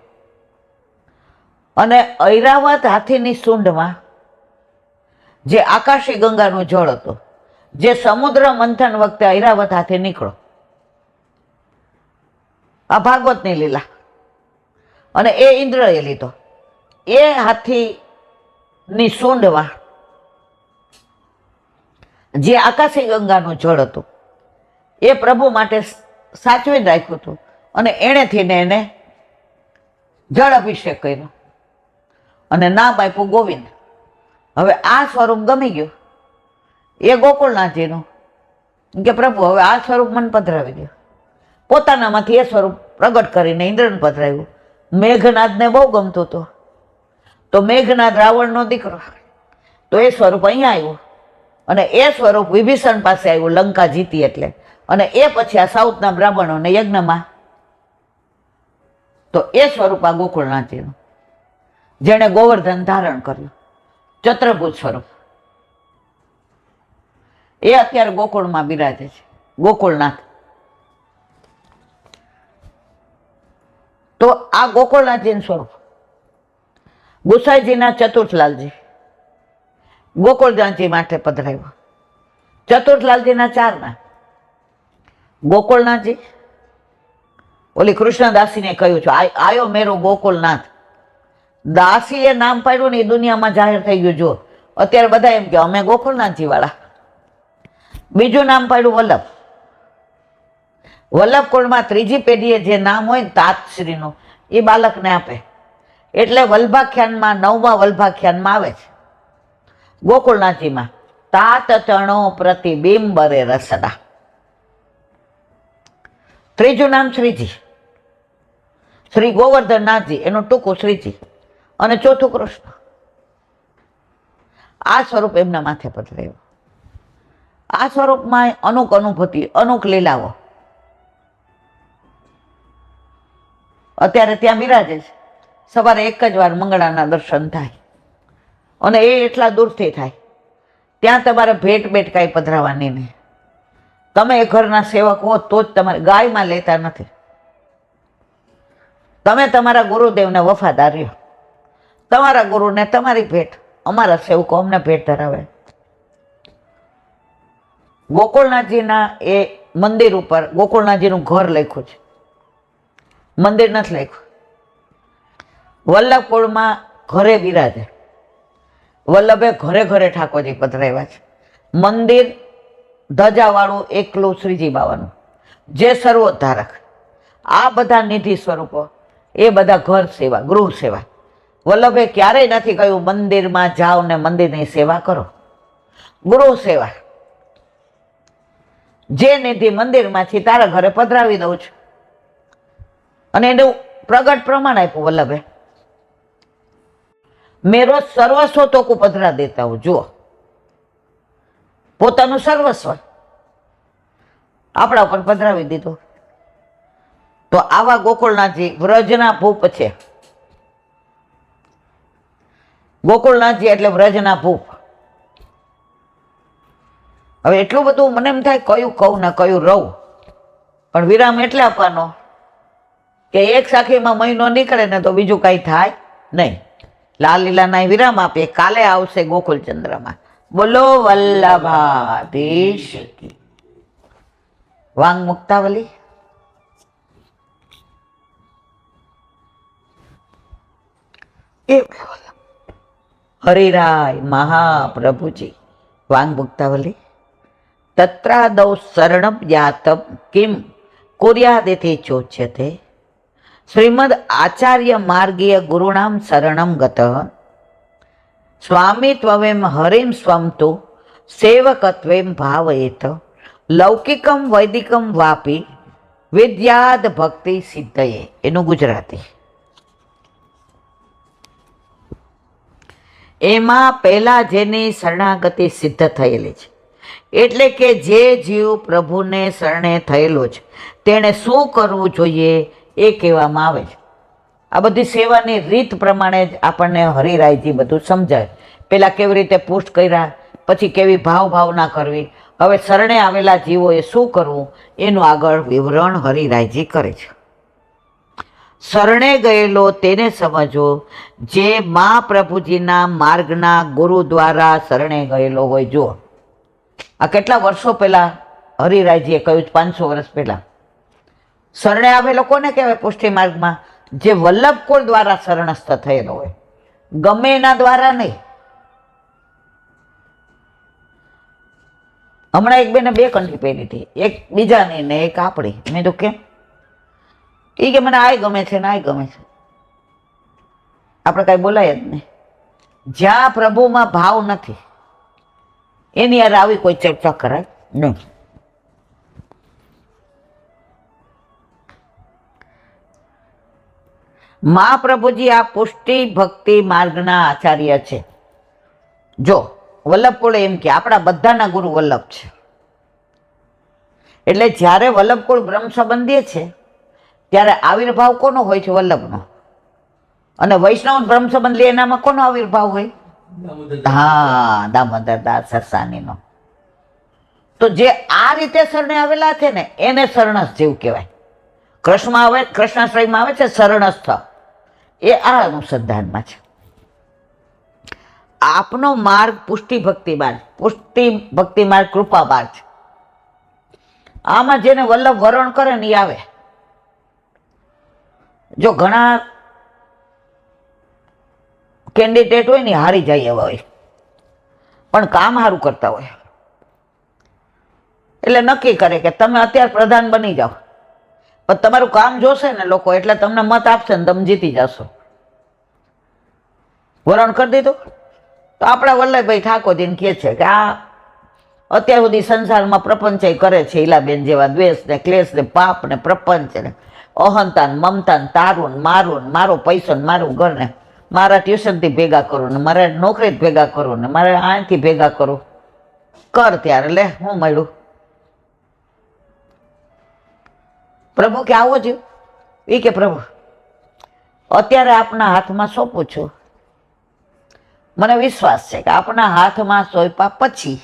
અને ઐરાવત હાથીની સૂંઢમાં જે આકાશી ગંગાનું જળ હતું, જે સમુદ્ર મંથન વખતે ઐરાવત હાથી નીકળો, આ ભાગવતની લીલા, અને એ ઇન્દ્રએ લીધો. એ હાથીની સૂંઢમાં જે આકાશી ગંગાનું જળ હતું એ પ્રભુ માટે સાચવીને રાખ્યું હતું અને એણેથી એને જળ અભિષેક કર્યો અને નામ આપ્યું ગોવિંદ. હવે આ સ્વરૂપ ગમી ગયું એ ગોકુળનાથજીનું કે પ્રભુ હવે આ સ્વરૂપ મને પધરાવી દો. પોતાનામાંથી એ સ્વરૂપ પ્રગટ કરીને ઇન્દ્રને પધરાવ્યું. મેઘનાદને બહુ ગમતું હતું, તો મેઘનાદ રાવણનો દીકરો, તો એ સ્વરૂપ અહીંયા આવ્યું અને એ સ્વરૂપ વિભીષણ પાસે આવ્યું લંકા જીતી એટલે. અને એ પછી આ સાઉથના બ્રાહ્મણોને યજ્ઞમાં, તો એ સ્વરૂપ આ ગોકુળનાથજીનું, જેણે ગોવર્ધન ધારણ કર્યું, ચત્રભુજ સ્વરૂપ. એ અત્યારે ગોકુળમાં બિરાજે છે, ગોકુળનાથ. તો આ ગોકુળનાથજીનું સ્વરૂપ. ગુસાઈજીના ચતુર્થલાલજી ગોકુળનાથજી માટે પધરાવ્યો. ચતુર્થલાલજીના 4 નામ. ગોકુળનાથજી, ઓલી કૃષ્ણદાસીને કહ્યું છે આયો મેરો ગોકુળનાથ. દાસીએ નામ પાડ્યું ને એ દુનિયામાં જાહેર થઈ ગયું. જો અત્યારે બધા એમ કે અમે ગોકુળનાથજી વાળા. બીજું નામ પાડ્યું વલ્લભ. વલ્લભ કુળમાં 3જી પેઢીએ જે નામ હોય ને તાતશ્રીનું એ બાળકને આપે, એટલે વલ્ભાખ્યાનમાં 9મા વલ્ભાખ્યાનમાં આવે છે ગોકુળનાથજીમાં તાત તણો પ્રતિબિંબરે રસડા. ત્રીજું નામ શ્રીજી, શ્રી ગોવર્ધનનાથજી, એનું ટૂંકું શ્રીજી. અને ચોથું કૃષ્ણ. આ સ્વરૂપ એમના માથે પધરાવ્યું. આ સ્વરૂપમાં અનુક અનુભૂતિ, અનુક લીલાઓ અત્યારે ત્યાં બિરાજે છે. સવારે એક જ વાર મંગળાના દર્શન થાય અને એ એટલા દૂરથી થાય. ત્યાં તમારે ભેટ ભેટ કાંઈ પધરાવાની નહીં. તમે એ ઘરના સેવક હો તો જ તમારે ગાયમાં લેતા નથી. તમે તમારા ગુરુદેવને વફાદાર રહ્યો. તમારા ગુરુને તમારી ભેટ, અમારા સેવકો અમને ભેટ ધરાવે. ગોકુળનાથજીના એ મંદિર ઉપર ગોકુળનાથજીનું ઘર લખ્યું છે, મંદિર નથી લખ્યું. વલ્લભ કુળમાં ઘરે બિરાજે. વલ્લભે ઘરે ઘરે ઠાકોરજી પધરાવ્યા છે. મંદિર ધજાવાળું એકલું શ્રીજી બાવાનું, જે સર્વોદ્ધારક. આ બધા નિધિ સ્વરૂપો એ બધા ઘર સેવા, ગૃહ સેવા. વલ્લભે ક્યારેય નથી કહ્યું મંદિરમાં જાઓ ને મંદિરની સેવા કરો. ગૃહ સેવા, જે નિધિ મંદિરમાંથી તારા ઘરે પધરાવી દઉં છું. અને એનું પ્રગટ પ્રમાણ આપ્યું વલ્લભે. મેરો સર્વસ્વ તોકું પધરા દેતા હું. જુઓ, પોતાનું સર્વસ્વ આપણા ઉપર પધરાવી દીધું. તો આવા ગોકુળનાથજી વ્રજના ભૂપ છે. ગોકુળનાથજી એટલે વ્રજના ભૂપ. હવે એટલું બધું મને એમ થાય કયું કહું ને કયું રહું, પણ વિરામ એટલે આપવાનો કે એક સાખીમાં મહિનો નીકળે ને તો બીજું કાંઈ થાય નહીં. લાલ લીલાના વિરામ આપીએ. કાલે આવશે ગોકુળ ચંદ્રમાં. બોલો વલ્લભાધીશ કી. વાંગ મુક્તાવલી. હરિરાય મહાપ્રભુજી. વાંગ મુક્તાવલી. તત્રાદૌ શરણમ યાતમ કિમ કુર્યાદિતિ ચોચ્યતે. શ્રીમદ આચાર્ય માર્ગીય ગુરુણામ શરણમ ગત. સ્વામિત્વમેમ હરિમ સ્વમ તુ સેવકત્વેમ ભાવયેત. લૌકિકમ વૈદિકમ વાપી વિદ્યાદ ભક્તિ સિદ્ધયે. એનું ગુજરાતી. એમાં પહેલા જેની શરણાગતિ સિદ્ધ થયેલી છે, એટલે કે જે જીવ પ્રભુને શરણે થયેલો છે તેણે શું કરવું જોઈએ એ કહેવામાં આવે છે. આ બધી સેવાની રીત પ્રમાણે જ આપણને હરિરાયજી બધું સમજાય. પેલા કેવી રીતે પુષ્ટ કર્યા, પછી કેવી ભાવના કરવી, હવે શરણે આવેલા જીવોએ શું કરવું એનું આગળ વિવરણ હરિરાયજી કરે છે. શરણે ગયેલો તેને સમજો જે મહાપ્રભુજીના માર્ગના ગુરુ દ્વારા શરણે ગયેલો હોય. જો આ કેટલા વર્ષો પહેલા હરિરાયજીએ કહ્યું, 500 વર્ષ પહેલા. શરણે આવેલો કોને કહેવાય? પુષ્ટિ માર્ગમાં જે વલ્લભ કુળ દ્વારા શરણસ્થ થયેલો હોય, ગમે એના દ્વારા નહીં. હમણાં એક બેને 2 કંઠી પહેરી હતી, એક બીજાની ને એક આપણી. મેં તો કેમ? એ કે મને આય ગમે છે ને આય ગમે છે. આપણે કાંઈ બોલાય જ નહીં. જ્યાં પ્રભુમાં ભાવ નથી એની યાર આવી કોઈ ચર્ચા કરાય નહીં. મહાપ્રભુજી આ પુષ્ટિ ભક્તિ માર્ગના આચાર્ય છે. જો વલ્લભકુળ એમ કે આપણા બધાના ગુરુ વલ્લભ છે. એટલે જ્યારે વલ્લભકુળ બ્રહ્મ સંબંધી છે ત્યારે આવિર્ભાવ કોનો હોય છે? વલ્લભનો. અને વૈષ્ણવ બ્રહ્મ સંબંધી એનામાં કોનો આવિર્ભાવ હોય? હા, દામોદર દાસ સરસાનીનો. તો જે આ રીતે શરણે આવેલા છે ને એને શરણસ જેવું કહેવાય. કૃષ્ણાશ્રયમાં આવે છે શરણસ્થ, એ આ અનુસંધાનમાં છે. આપનો માર્ગ પુષ્ટિ ભક્તિ માર્ગ કૃપા માર્ગ છે. આમાં જેને વલ્લભ વરણ કરે ને એ આવે. જો ઘણા કેન્ડિડેટ હોય ને હારી જાય એવા હોય, પણ કામ સારું કરતા હોય એટલે નક્કી કરે કે તમે અત્યારે પ્રધાન બની જાઓ, પણ તમારું કામ જોશે ને લોકો, એટલે તમને મત આપશે ને તમે જીતી જશો. વરણ કરી દીધું. તો આપણા વલ્લભભાઈ ઠાકોરજીને કહે છે કે આ અત્યાર સુધી સંસારમાં પ્રપંચ કરે છે ઈલાબેન જેવા, દ્વેષ ને ક્લેશ ને પાપ ને પ્રપંચ ને અહંતા ને મમતા ને તારું ને મારું ને મારો પૈસો ને મારું ઘર ને મારા ટ્યુશનથી ભેગા કરું ને મારે નોકરી ભેગા કરું ને મારે અહીંથી ભેગા કરું. કર ત્યારે લે હું મળ્યું. પ્રભુ કે આવો જ એ કે પ્રભુ અત્યારે આપના હાથમાં સોંપું છું, મને વિશ્વાસ છે કે આપના હાથમાં સોંપ્યા પછી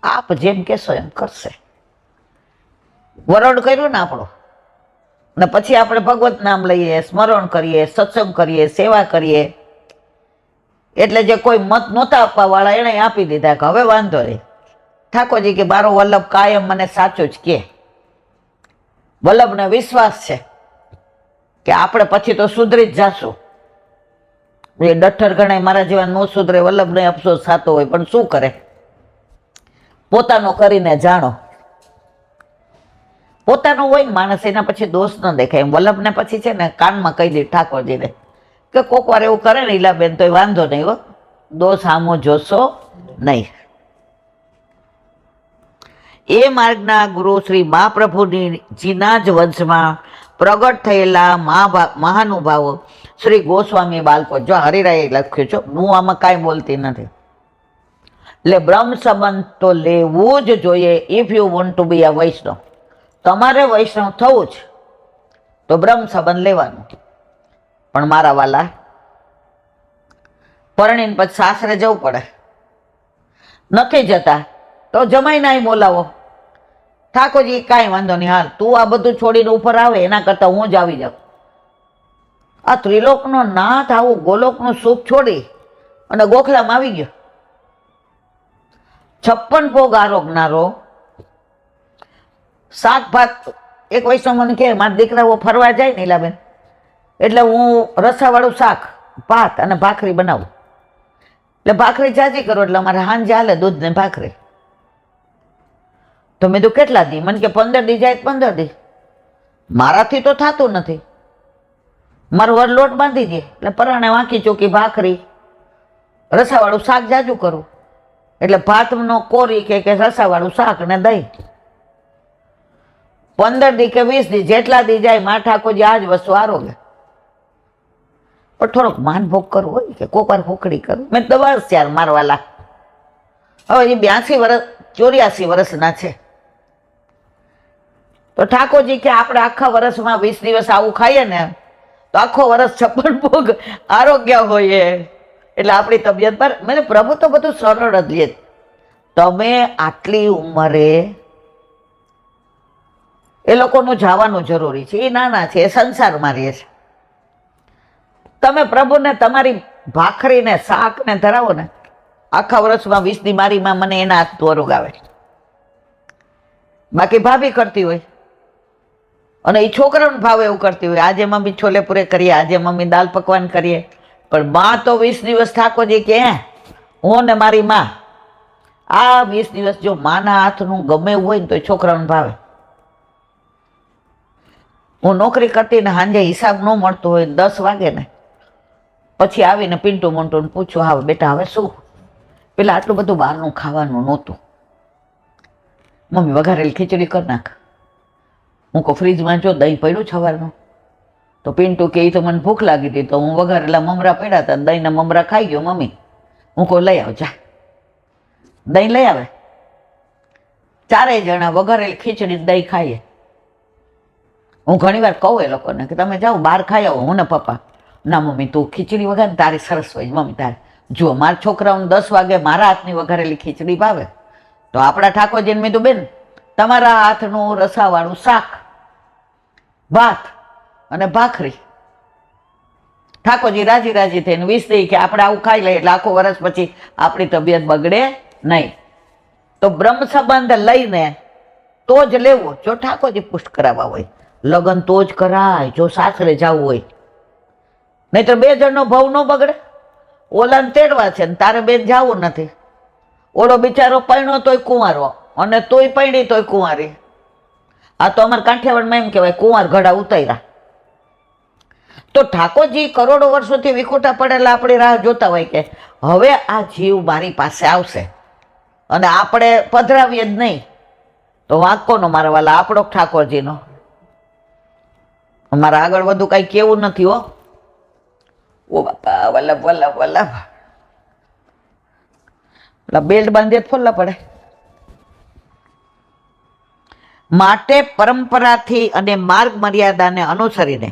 આપ જેમ કહેશો એમ કરશે. વરણ કર્યું ને આપણું, ને પછી આપણે ભગવત નામ લઈએ, સ્મરણ કરીએ, સત્સંગ કરીએ, સેવા કરીએ, એટલે જે કોઈ મત નહોતા આપવા વાળા એને આપી દીધા કે હવે વાંધો નહીં. ઠાકોરજી કે મારો વલ્લભ કાયમ મને સાચું જ કે. વલ્લભને વિશ્વાસ છે કે આપણે પછી તો સુધરી જ જાશું. એ ડઠ્ઠર ગણાય મારા જેવા નો સુધરે, વલ્લભને અફસોસ થતો હોય, પણ શું કરે, પોતાનો કરીને જાણો. પોતાનું હોય ને માણસ એના પછી દોષ ન દેખાય. એમ વલ્લભને પછી છે ને કાનમાં કહી દે ઠાકોરજીને કે કોક વાર એવું કરે ને ઈલાબેન તો વાંધો નહીં હો, દોષ સામો જોશો નહીં. એ માર્ગના ગુરુ શ્રી મહાપ્રભુની જીના જ વંશમાં પ્રગટ થયેલા મહાનુભાવો શ્રી ગોસ્વામી બાળકો. જો હરિરાયે લખ્યું છે, હું આમાં કાંઈ બોલતી નથી. એટલે બ્રહ્મ સંબંધ તો લેવું જ જોઈએ. ઇફ યુ વોન્ટ ટુ બી અ વૈષ્ણવ, તમારે વૈષ્ણવ થવું જ તો બ્રહ્મ સંબંધ લેવાનું. પણ મારા વાલા પરણીને પછી સાસરે જવું પડે, નથી જતા તો જમાઈ નાય બોલાવો. ઠાકોરજી કાંઈ વાંધો નહીં, હાલ તું આ બધું છોડીને ઉપર આવે એના કરતા હું જ આવી જાઉં. આ ત્રિલોકનો નાથ આવું ગોલોકનું સુખ છોડી અને ગોખલામાં આવી ગયો. 56 ભોગ આરોગનારો, શાક ભાત. એક વૈષ્ણવ મને કહે મારા દીકરાઓ ફરવા જાય ને ઈલાબેન, એટલે હું રસાવાળું શાક ભાત અને ભાખરી બનાવું. એટલે ભાખરી જાજી કરો એટલે અમારે હાંજે હાલે દૂધ ને ભાખરી. તો મેં તો કેટલા દી? મને કે 15 દી જાય 15 દી. મારાથી તો થતું નથી. મારો વર લોટ બાંધી દે એટલે પરાણે વાંકી ચોકી ભાખરી, રસાવાળું શાક જાજુ કરું. એટલે ભાતનો કોરી કે રસાવાળું શાક ને દહીં. 15 દી કે 20 દી જેટલા દી જાય મા ઠાકોરજી આ જ વસ્તુ આરોગે. પણ થોડોક માનભોગ કરવો હોય કે કોક વાર ફોકડી કરું. મેં તો બસ યાર મારવાલા હવે એ 82 વર્ષ 84 વર્ષના છે. તો ઠાકોરજી કે આપણે આખા વર્ષમાં 20 દિવસ આવું ખાઈએ ને તો આખો વર્ષ 56 ભોગ આરોગ્ય હોય. એટલે આપણી તબિયત પર મને પ્રભુ તો બધું સરળ જ લે. તમે આટલી ઉંમરે એ લોકોનું જવાનું જરૂરી છે, એ નાના છે, એ સંસારમાં રહે છે. તમે પ્રભુને તમારી ભાખરીને શાકને ધરાવો ને આખા વર્ષમાં 20 દી મારીમાં મને એના હાથ દોરોગ આવે. બાકી ભાભી કરતી હોય અને એ છોકરાઓને ભાવે એવું કરતી હોય, આજે મમ્મી છોલે પૂરે કરીએ, આજે મમ્મી દાલ પકવાન કરીએ. પણ માં તો 20 દિવસ ઠાકોરજી કે હું ને મારી માં આ 20 દિવસ જો માના હાથનું ગમે એવું હોય ને તો છોકરાઓને ભાવે. હું નોકરી કરતી ને સાંજે હિસાબ ન મળતો હોય 10 વાગે ને પછી આવીને પિન્ટુ મોન્ટુને પૂછું, હા બેટા હવે શું? પેલા આટલું બધું બહારનું ખાવાનું નહોતું, મમ્મી વઘારેલી ખીચડી કરી નાખ. હું કહું ફ્રીજમાં જો દહીં પડ્યું સવારનું. તો પિન્ટુ કે એ તો મને ભૂખ લાગી હતી તો હું વઘારેલા મમરા પડ્યા હતા, દહીંના મમરા ખાઈ ગયો મમ્મી. હું કહું લઈ આવ જા. દહીં લઈ આવે, 4 જણા વઘારેલી ખીચડી દહીં ખાઈએ. હું ઘણી વાર કહું એ લોકોને કે તમે જાઓ બહાર ખાઈ આવો. હું ને પપ્પા ના મમ્મી તું ખીચડી વઘારે તારી સરસ હોય મમ્મી તારે. જુઓ મારા છોકરાઓને 10 વાગે મારા હાથની વઘારેલી ખીચડી ભાવે તો આપણા ઠાકોરજીને મેં તો બેન તમારા હાથનું રસાવાળું શાક ભાત અને ભાખરી. ઠાકોરજી રાજી રાજી થઈને વિસરી કે આપણે આવું ખાઈ લઈએ એટલે આખું વર્ષ પછી આપણી તબિયત બગડે નહીં. તો બ્રહ્મ સંબંધ લઈને તો જ લેવો જો ઠાકોરજી પુષ્ટ કરાવવા હોય. લગ્ન તો જ કરાય જો સાસરે જવું હોય, નહીં તો 2 જણનો ભાવ ન બગડે. ઓલાને તેડવા છે ને તારે બેન જવું નથી. ઓલો બિચારો પૈણો તોય કુંવારો અને તોય પૈણી તોય કુંવારી. આ તો અમારા કાઠિયાવાડમાં એમ કહેવાય કુંવાર ઘડા ઉતાર્યા. તો ઠાકોરજી કરોડો વર્ષોથી વિખૂટા પડેલા આપણી રાહ જોતા હોય કે હવે આ જીવ મારી પાસે આવશે અને આપણે પધરાવીએ જ નહીં તો વાંક કોનો મારા વાલા? આપણો ઠાકોરજીનો. અમારે આગળ વધુ કઈ કેવું નથી હો. ઓ બાપા વલ્લભ વલ્લભ વલ્લભ બેલ્ટ બાંધીએ ફોલ્લા પડે. માટે પરંપરાથી અને માર્ગ મર્યાદાને અનુસરીને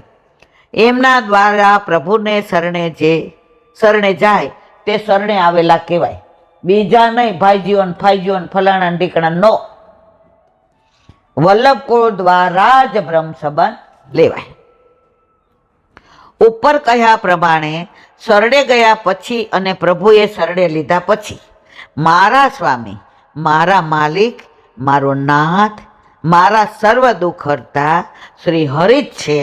એમના દ્વારા પ્રભુને શરણે જાય તે શરણે આવેલા કહેવાય. બીજા નહીં ભાઈજીઓ ને ફાઈજીઓ ને ફલાણા ઢીકણા નો. વલ્લભ કુળ દ્વારા જ બ્રહ્મ સંબંધ લેવાય. ઉપર કહ્યા પ્રમાણે શરણે ગયા પછી અને પ્રભુએ શરણે લીધા પછી મારા સ્વામી, મારા માલિક, મારો નાથ, મારા સર્વ દુઃખ હરતા શ્રી હરિ જ છે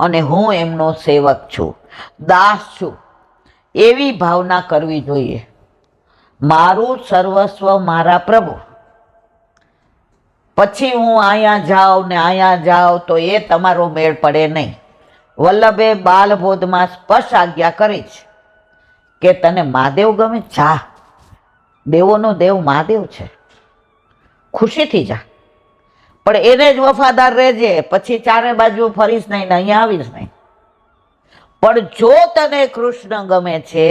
અને હું એમનો સેવક છું, દાસ છું, એવી ભાવના કરવી જોઈએ. મારું સર્વસ્વ મારા પ્રભુ. પછી હું અહીંયા જાઉં ને અહીંયા જાઉં તો એ તમારો મેળ પડે નહીં. વલ્લભે બાલબોધમાં સ્પષ્ટ આજ્ઞા કરી છે કે તને મહાદેવ ગમે જા, દેવોનો દેવ મહાદેવ છે, ખુશીથી જા, પણ એને જ વફાદાર રહેજે. પછી ચારે બાજુ ફરીશ નહીં ને અહીંયા આવીશ નહીં. પણ જો તને કૃષ્ણ ગમે છે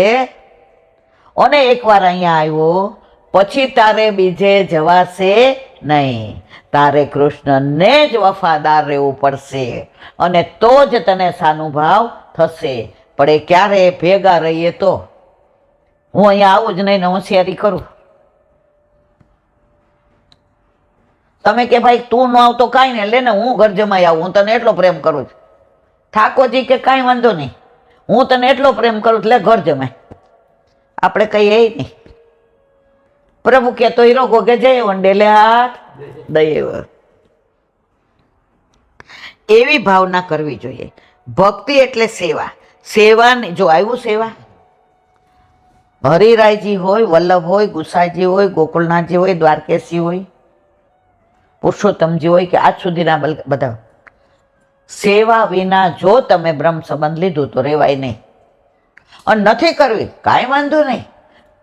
અને એકવાર અહીંયા આવ્યો પછી તારે બીજે જવાશે નહીં. તારે કૃષ્ણને જ વફાદાર રહેવું પડશે અને તો જ તને સાનુભાવ થશે. પણ એ ક્યારે ભેગા રહીએ તો. હું અહીંયા આવું જ નહીં ને હોશિયારી કરું. તમે કે ભાઈ તું ન આવતો કાંઈ ને લે ને હું ઘર જમાઈ આવું, હું તને એટલો પ્રેમ કરું છું. ઠાકોરજી કે કાંઈ વાંધો નહીં, હું તને એટલો પ્રેમ કરું એટલે ઘર જમાય. આપણે કહીએ નહીં. પ્રભુ કે તો હીરો ગોગે જય વંડેલે હાથ દઈએ. એવી ભાવના કરવી જોઈએ. ભક્તિ એટલે સેવા. સેવાની જો આવ્યું સેવા, હરિરાયજી હોય, વલ્લભ હોય, ગુસાઈજી હોય, ગોકુળનાથજી હોય, દ્વારકેશજી હોય, પુરુષોત્તમજી હોય કે આજ સુધીના બધા, સેવા વિના જો તમે બ્રહ્મ સંબંધ લીધું તો રેવાય નહીં. અને નથી કરવી કાંઈ વાંધો નહીં,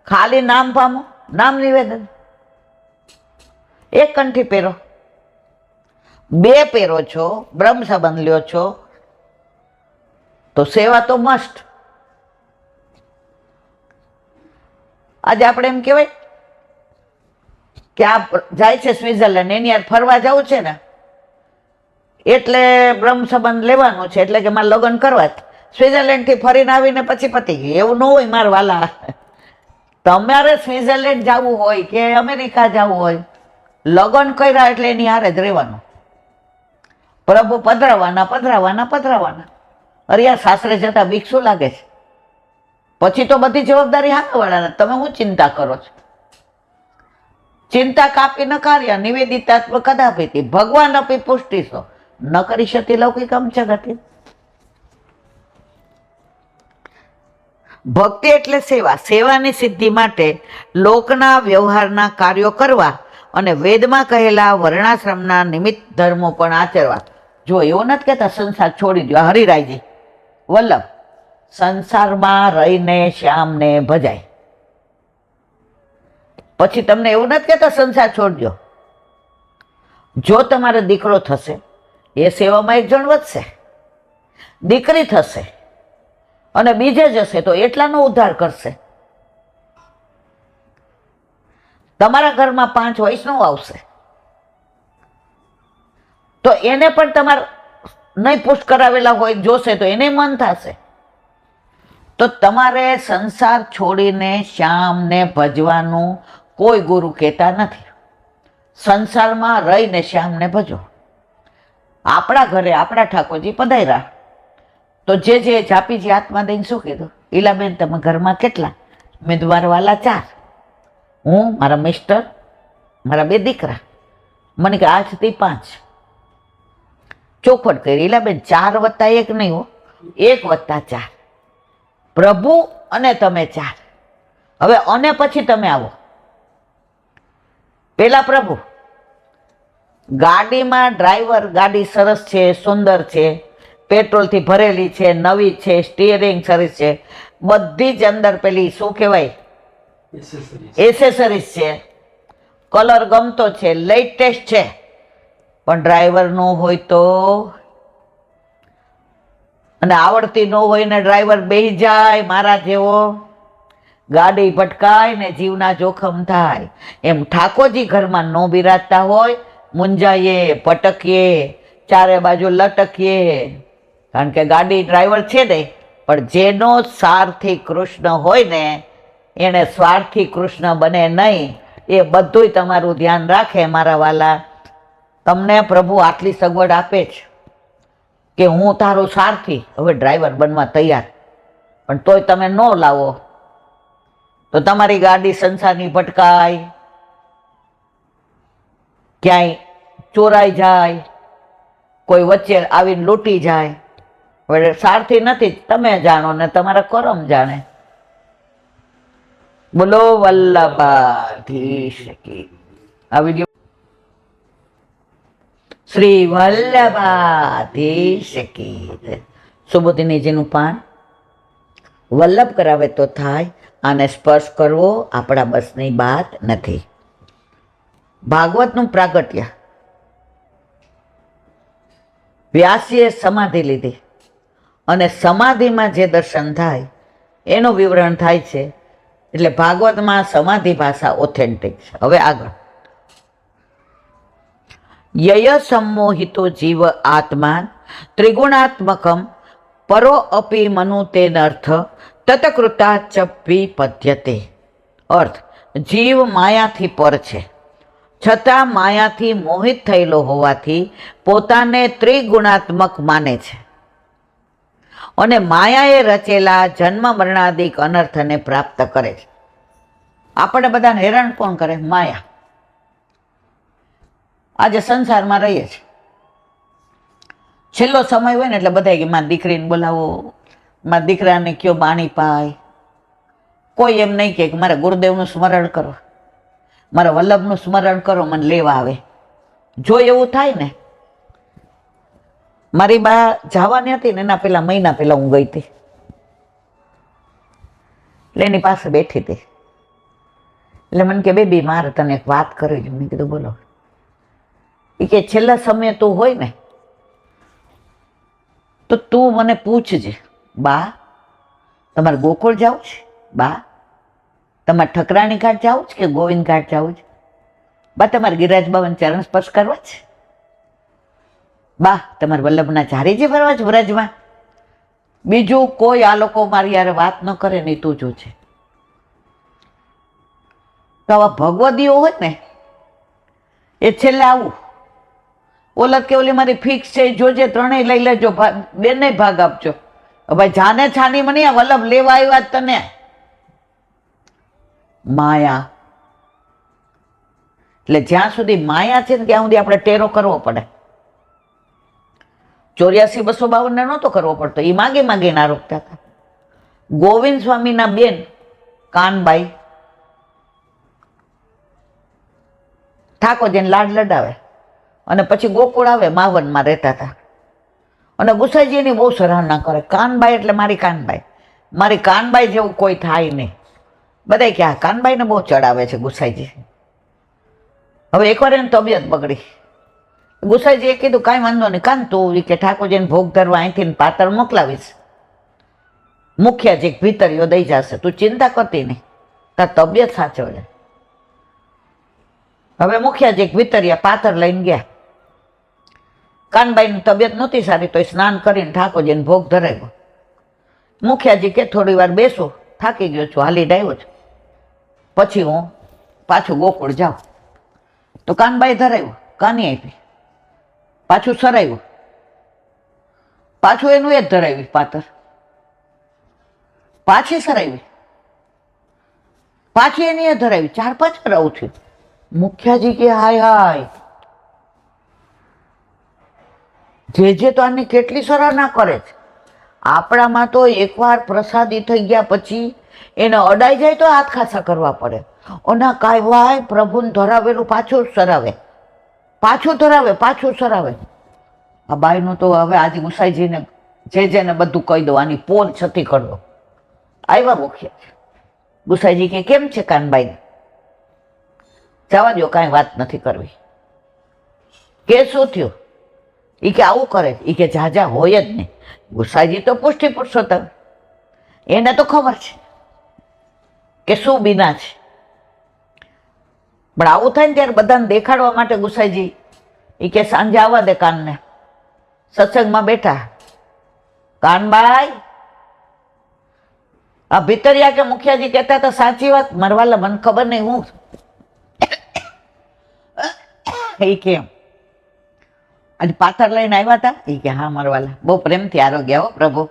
ખાલી નામ પામો, નામ નિવેદન. એક કંઠી પહેરો, 2 પહેરો છો, બ્રહ્મ સંબંધ લ્યો છો તો સેવા તો મસ્ટ. આજે આપણે એમ કહેવાય કે આ જાય છે સ્વિટ્ઝરલેન્ડ, એની યાર ફરવા જવું છે ને એટલે બ્રહ્મ સંબંધ લેવાનું છે એટલે કે મારે લગ્ન કરવા જ. સ્વિટ્ઝરલેન્ડથી ફરીને આવીને પછી પતી ગયું એવું ન હોય મારા વાલા. તમારે સ્વિટ્ઝરલેન્ડ જવું હોય કે અમેરિકા જવું હોય, લગ્ન કર્યા એટલે એની હારે જ રહેવાનું. પ્રભુ પધરાવાના પધરાવાના પધરાવાના. અરે યાર સાસરે જતા બીક શું લાગે છે? પછી તો બધી જવાબદારી હાથવાળાને. તમે શું ચિંતા કરો છો? ચિંતા કાપી ન કાર્ય નિવેદિતાત્મ કદાપિતિ ભગવાન અપી પુષ્ટિસો ન કરી શકી લૌકિકમ જગતિ. ભક્તિ એટલે સેવા. સેવાની સિદ્ધિ માટે લોકના વ્યવહારના કાર્યો કરવા અને વેદમાં કહેલા વર્ણાશ્રમના નિમિત્ત ધર્મો પણ આચરવા. જો એવું નથી કહેતા સંસાર છોડી દો. હરિરાયજી વલ્લભ સંસારમાં રહીને શ્યામને ભજાય. પછી તમને એવું નથી કહેતા સંસાર છોડજો. જો તમારે દીકરો થશે એ સેવામાં 1 જણ વધશે, દીકરી થશે અને બીજે જશે તો એટલાનો ઉદ્ધાર કરશે. તમારા ઘરમાં 5 વૈષ્ણવ આવશે તો એને પણ તમારે નહીં પુષ્ટ કરાવેલા હોય જોશે તો એને મન થશે. તો તમારે સંસાર છોડીને શ્યામને ભજવાનું કોઈ ગુરુ કહેતા નથી. સંસારમાં રહીને શ્યામને ભજો. આપણા ઘરે આપણા ઠાકોરજી પધાર્યા તો જે જાપીજી હાથમાં દઈને શું કીધું, ઈલાબેન તમે ઘરમાં કેટલા? મેં દ્વારવાલા 4, હું, મારા મિસ્ટર, મારા 2 દીકરા. મને કે આજથી 5. ચોખવટ કરી, ઈલાબેન 4 + 1 નહીં હો, 1 + 4. પ્રભુ અને તમે 4. હવે અને પછી તમે આવો. પેલા પ્રભુ. ગાડીમાં ડ્રાઈવર, ગાડી સરસ છે, સુંદર છે, પેટ્રોલથી ભરેલી છે, નવી છે, સ્ટીયરિંગ સરસ છે, બધી જ અંદર પેલી શું કહેવાય એસેસરીઝ છે, કલર ગમતો છે, લેટેસ્ટ છે. પણ ડ્રાઈવર ન હોય તો, અને આવડતી ન હોય ને ડ્રાઈવર બેસી જાય મારા જેવો, ગાડી ભટકાય ને જીવના જોખમ થાય. એમ ઠાકોરજી ઘરમાં ન બિરાજતા હોય, મુંજાઈએ, પટકીએ, ચારે બાજુ લટકીએ. કારણ કે ગાડી ડ્રાઈવર છે ને, પણ જેનો સારથી કૃષ્ણ હોય ને એને સ્વાર્થી કૃષ્ણ બને નહીં. એ બધુંય તમારું ધ્યાન રાખે મારા વાલા. તમને પ્રભુ આટલી સગવડ આપે છે કે હું તારો સારથી હવે ડ્રાઈવર બનવા તૈયાર, પણ તોય તમે ન લાવો તો તમારી ગાડી સંસારની ભટકાય, ક્યાંય ચોરાઈ જાય, કોઈ વચ્ચે આવીને લૂંટી જાય. હવે સારથી નથી, તમે જાણો ને તમારા કરમ જાણે. બોલો વલ્લભાધીશ કી. આ વિડીયો શ્રી વલ્લભાધીશ કી. સુબોધિનીજીનું પાન વલ્લભ કરાવે તો થાય, આને સ્પર્શ કરવો આપણા બસની વાત નથી. ભાગવતનું પ્રાગટ્ય. વ્યાસીએ સમાધિ લીધી અને સમાધિમાં જે દર્શન થાય એનું વિવરણ થાય છે. એટલે ભાગવતમાં સમાધિ ભાષા ઓથેન્ટિક છે. હવે આગળ. યય સંમોહિતો જીવ આત્માન ત્રિગુણાત્મકમ પરો અપી મનુતેન અર્થ તતકૃતાચ વિપદ્યતે. અર્થ, જીવ માયાથી પર છે, છતાં માયાથી મોહિત થયેલો હોવાથી પોતાને ત્રિગુણાત્મક માને છે અને માયાએ રચેલા જન્મ મરણાદિક અનર્થને પ્રાપ્ત કરે છે. આપણે બધાને હેરાન કોણ કરે? માયા. આજે સંસારમાં રહીએ છીએ, છેલ્લો સમય હોય ને એટલે બધા કે મારી દીકરીને બોલાવો, મારા દીકરાને કયો બાણી પાય. કોઈ એમ નહીં કે મારા ગુરુદેવનું સ્મરણ કરો, મારા વલ્લભનું સ્મરણ કરો, મને લેવા આવે. જો એવું થાય ને, મારી બા જવાની હતી ને એના પેલા મહિના પહેલા હું ગઈ હતી, એટલે એની પાસે બેઠી હતી. એટલે મને કે બેબી મારે તને એક વાત કરવી છે. મેં કીધું બોલો. એ કે છેલ્લા સમયે તું હોય ને તો તું મને પૂછજે, બા તમારે ગોકુળ જવું છે? બા તમારે ઠકરાણી ઘાટ જવું છે કે ગોવિંદ ઘાટ જવું છે? બા તમારે ગિરિરાજ બાબાના ચરણ સ્પર્શ કરવા છે? બા તમારે વલ્લભના ચારીજી ફરવા છે વ્રજમાં? બીજું કોઈ આ લોકો મારી યાર વાત ન કરે ને તું જો છે. તો આવા ભગવદીઓ હોય ને એ છેલ્લે આવું ઓલત કે ઓલી મારી ફિક્સ છે, જોજે, ત્રણેય લઈ લેજો, બેને ભાગ આપજો. ભાઈ જાને છાની મને આ વલ્લભ લેવા આવ્યા તને. માયા. એટલે જ્યાં સુધી માયા છે ને ત્યાં સુધી આપણે ટેરો કરવો પડે. 84-252 ને નહોતો કરવો પડતો, એ માગે માગે ના રોકતા હતા. ગોવિંદ સ્વામીના બેન કાનબાઈ ઠાકોરજીને લાડ લડાવે અને પછી ગોકુળ આવે માવનમાં રહેતા હતા. અને ગુસાઈજીની બહુ સરાહના કરે. કાનબાઈ એટલે મારી કાનબાઈ, મારી કાનબાઈ જેવું કોઈ થાય નહીં. બધા કે આ કાનબાઈને બહુ ચડાવે છે ગુસાઈજી. હવે એકવાર એની તબિયત બગડી. ગુસાઈજીએ કીધું કાંઈ વાંધો નહીં કાન, તું કે ઠાકોરજીને ભોગ ધરવા અહીંથી પાતળ મોકલાવીશ, મુખ્યાજી ભીતરીઓ દઈ જશે, તું ચિંતા કરતી નહીં, તાર તબિયત સાચવજે. હવે મુખ્યાજી ભીતરિયા પાતર લઈને ગયા. કાનબાઈની તબિયત નહોતી સારી તો સ્નાન કરીને ઠાકોરજીને ભોગ ધરાવ્યો. મુખ્યાજી કે થોડી વાર બેસો, થાકી ગયો છું, હાલી ડાયો છું, પછી હું પાછું ગોકુળ જાઉં. તો કાનબાઈ ધરાવ્યું, કાની આપી, પાછું સરાવ્યું, પાછું એનું એ જ ધરાવી પાતર, પાછી સરાવી, પાછી એની એ ધરાવી, 4-5 વાર આવું થયું. મુખિયાજી કે હાય હાય, જે તો આની કેટલી સરાહના કરે છે. આપણામાં તો એકવાર પ્રસાદી થઈ ગયા પછી એને અડાઈ જાય તો હાથ ખાસા કરવા પડે. ઓના કાંઈ વાય પ્રભુને ધરાવેલું પાછું સરાવે, પાછું ધરાવે, પાછું સરાવે. આ બાઈનું તો હવે આજે ગુસાઈજીને જેને બધું કહી દો, આની પોલ છતી કરી દો. આવ્યા મુખ્ય ગુસાઈજી કે કેમ છે કાનબાઈને? જવા દો, કાંઈ વાત નથી કરવી. કે શું થયું? એ કે આવું કરે. એ કે જા હોય જ નહીં. ગુસાઈજી તો પુષ્ટિ પુરુષોત્તમ, એને તો ખબર છે કે શું બીના છે. પણ આવું થાય ને ત્યારે બધાને દેખાડવા માટે ગુસાઈજી એ કે સાંજે આવવા દે કાનને. સત્સંગમાં બેઠા, કાનબાઈ આ ભીતરિયા કે મુખિયાજી કહેતા હતા સાચી વાત, મરવાલા મને ખબર નહીં હું એ કેમ આજે પાથર લઈને આવ્યા હતા? એ કે હા મરવાલા, બહુ પ્રેમથી આરોગ્ય હો પ્રભુ,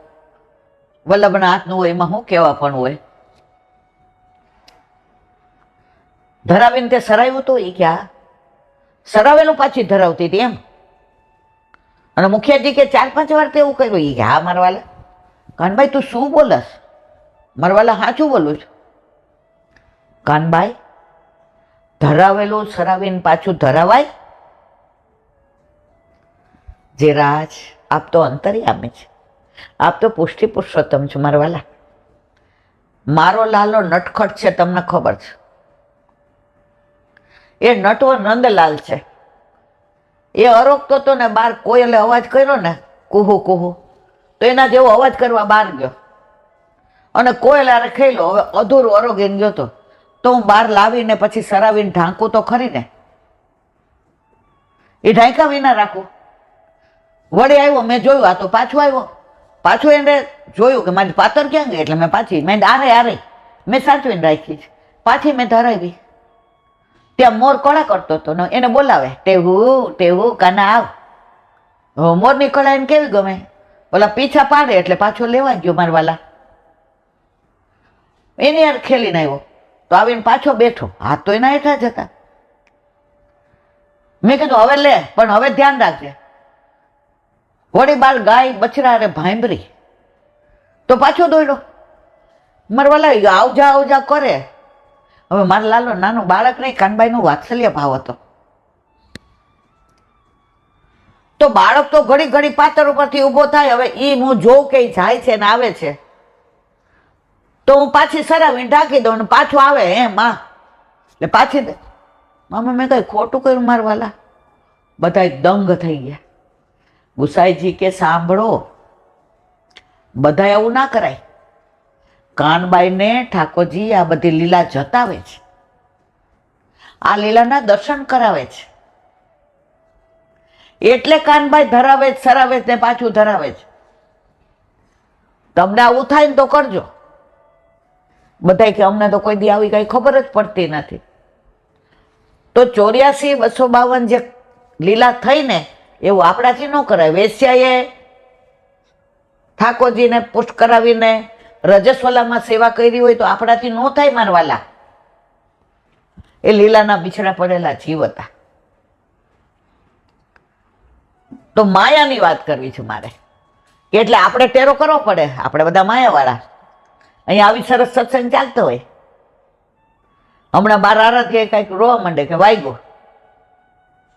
વલ્લભના હાથનું હોય એમાં શું કેવા પણ હોય. ધરાવીને તે સરાવ્યું હતું? એ કે હા સરાવેલું પાછી ધરાવતી હતી એમ. અને મુખિયાજી કે 4-5 વાર તેવું કર્યું? એ કે હા મરવાલા. કાનભાઈ તું શું બોલસ? મરવાલા સાચું બોલું છું. કાનભાઈ ધરાવેલું સરાવીને પાછું ધરાવાય? જે રાજ આપ તો અંતર્યામી છે, આપ તો પુષ્ટિ પુરુષોત્તમ છો મરવાલા. મારો લાલો નટખટ છે, તમને ખબર છે. એ નટવો નંદલાલ છે. એ અરોગતો હતો ને બાર કોયલે અવાજ કર્યો ને કુહુ કુહુ, તો એના જેવો અવાજ કરવા બહાર ગયો અને કોયલારે ખેલો. હવે અધૂરું અરોગીને ગયો તો હું બહાર લાવીને પછી સરાવીને ઢાંકું તો ખરી ને. એ ઢાંકા વિના રાખું. વળી આવ્યો, મેં જોયું આ તો પાછું આવ્યો. પાછું એને જોયું કે મારી પાતર ક્યાં ગઈ, એટલે મેં પાછી મેં આરે મેં સાચવીને રાખી છે. પાછી મેં ધરાવી. ત્યાં મોર કળા કરતો હતો ને એને બોલાવે, ટેવું કાના આવ. મોરની કળા એને કેવી ગમે, ઓલા પીછા પાડે એટલે પાછો લેવા ગયો મારવાલા. એની યાર ખેલીને આવ્યો તો આવીને પાછો બેઠો, હાથ તો એના હેઠા જ હતા. મેં કીધું હવે લે, પણ હવે ધ્યાન રાખજે. વળી બાર ગાય બછડા રે ભાંભરી તો પાછો દોડ્યો. મરવાલા આવજા કરે. હવે મારા લાલો નાનું બાળક નહીં, કાનબાઈનું વાત્સલ્ય ભાવ હતો. તો બાળક તો ઘડી ઘડી પાતર ઉપરથી ઊભો થાય. હવે એ હું જોઉં કે જાય છે ને આવે છે તો હું પાછી સરાવીને ઢાંકી દઉં ને પાછું આવે માં એટલે પાછી દે. મામા મેં કઈ ખોટું કર્યું મારવાલા? બધા દંગ થઈ ગયા. ગુસાઈજી કે સાંભળો, બધા એવું ના કરાય. કાનબાઈને ઠાકોરજી આ બધી લીલા જતાવે છે, આ લીલાના દર્શન કરાવે છે. એટલે કાનબાઈ ધરાવે જ, સરાવે જ ને પાછું ધરાવે જ. તમને આવું થાય ને તો કરજો. બધા કે અમને તો કોઈ દી આવી કઈ ખબર જ પડતી નથી. તો 84-252 જે લીલા થઈ ને એવું આપણાથી ન કરાય. વેશ્યાએ ઠાકોરજીને પુષ્ટ કરાવીને રજસ્વલામાં સેવા કરી હોય તો આપણાથી ન થાય મારવાલા. એ લીલાના બિછડા પડેલા જીવ હતા. તો માયાની વાત કરવી છે મારે, એટલે આપણે ટેરો કરવો પડે. આપણે બધા માયાવાળા. અહીંયા આવી સરસ સત્સંગ ચાલતો હોય, હમણાં બાર આરતી કઈક રોવા માંડે કે વાગ્યો,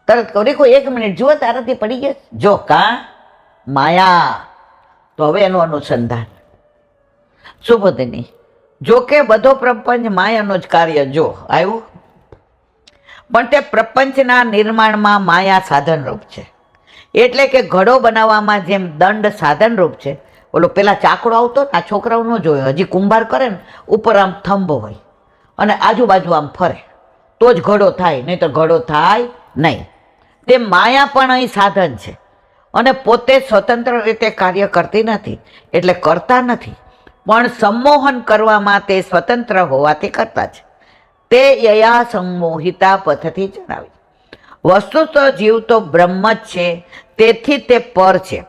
તરત કહું રીખો 1 મિનિટ જુઓ તો આરતી પડી ગઈ. જો માયા. તો હવે એનું અનુસંધાન સુબોધિની. જો કે બધો પ્રપંચ માયાનું જ કાર્ય જો આવ્યું, પણ તે પ્રપંચના નિર્માણમાં માયા સાધનરૂપ છે. એટલે કે ઘડો બનાવવામાં જેમ દંડ સાધનરૂપ છે. ઓલો પેલા ચાકડો આવતો આ છોકરાઓ ન જોયો, હજી કુંભાર કરે ને ઉપર આમ થંભો હોય અને આજુબાજુ આમ ફરે તો જ ઘડો થાય, નહીં તો ઘડો થાય નહીં. તે માયા પણ અહીં સાધન છે અને પોતે સ્વતંત્ર રીતે કાર્ય કરતી નથી, એટલે કરતા નથી, પણ સંમોહન કરવામાં તે સ્વતંત્ર હોવાથી કરતા છે. તે યયા સંમોહિતા પથથી જણાવી. વસ્તુ તો જીવ તો બ્રહ્મ જ છે, તેથી તે પર છે.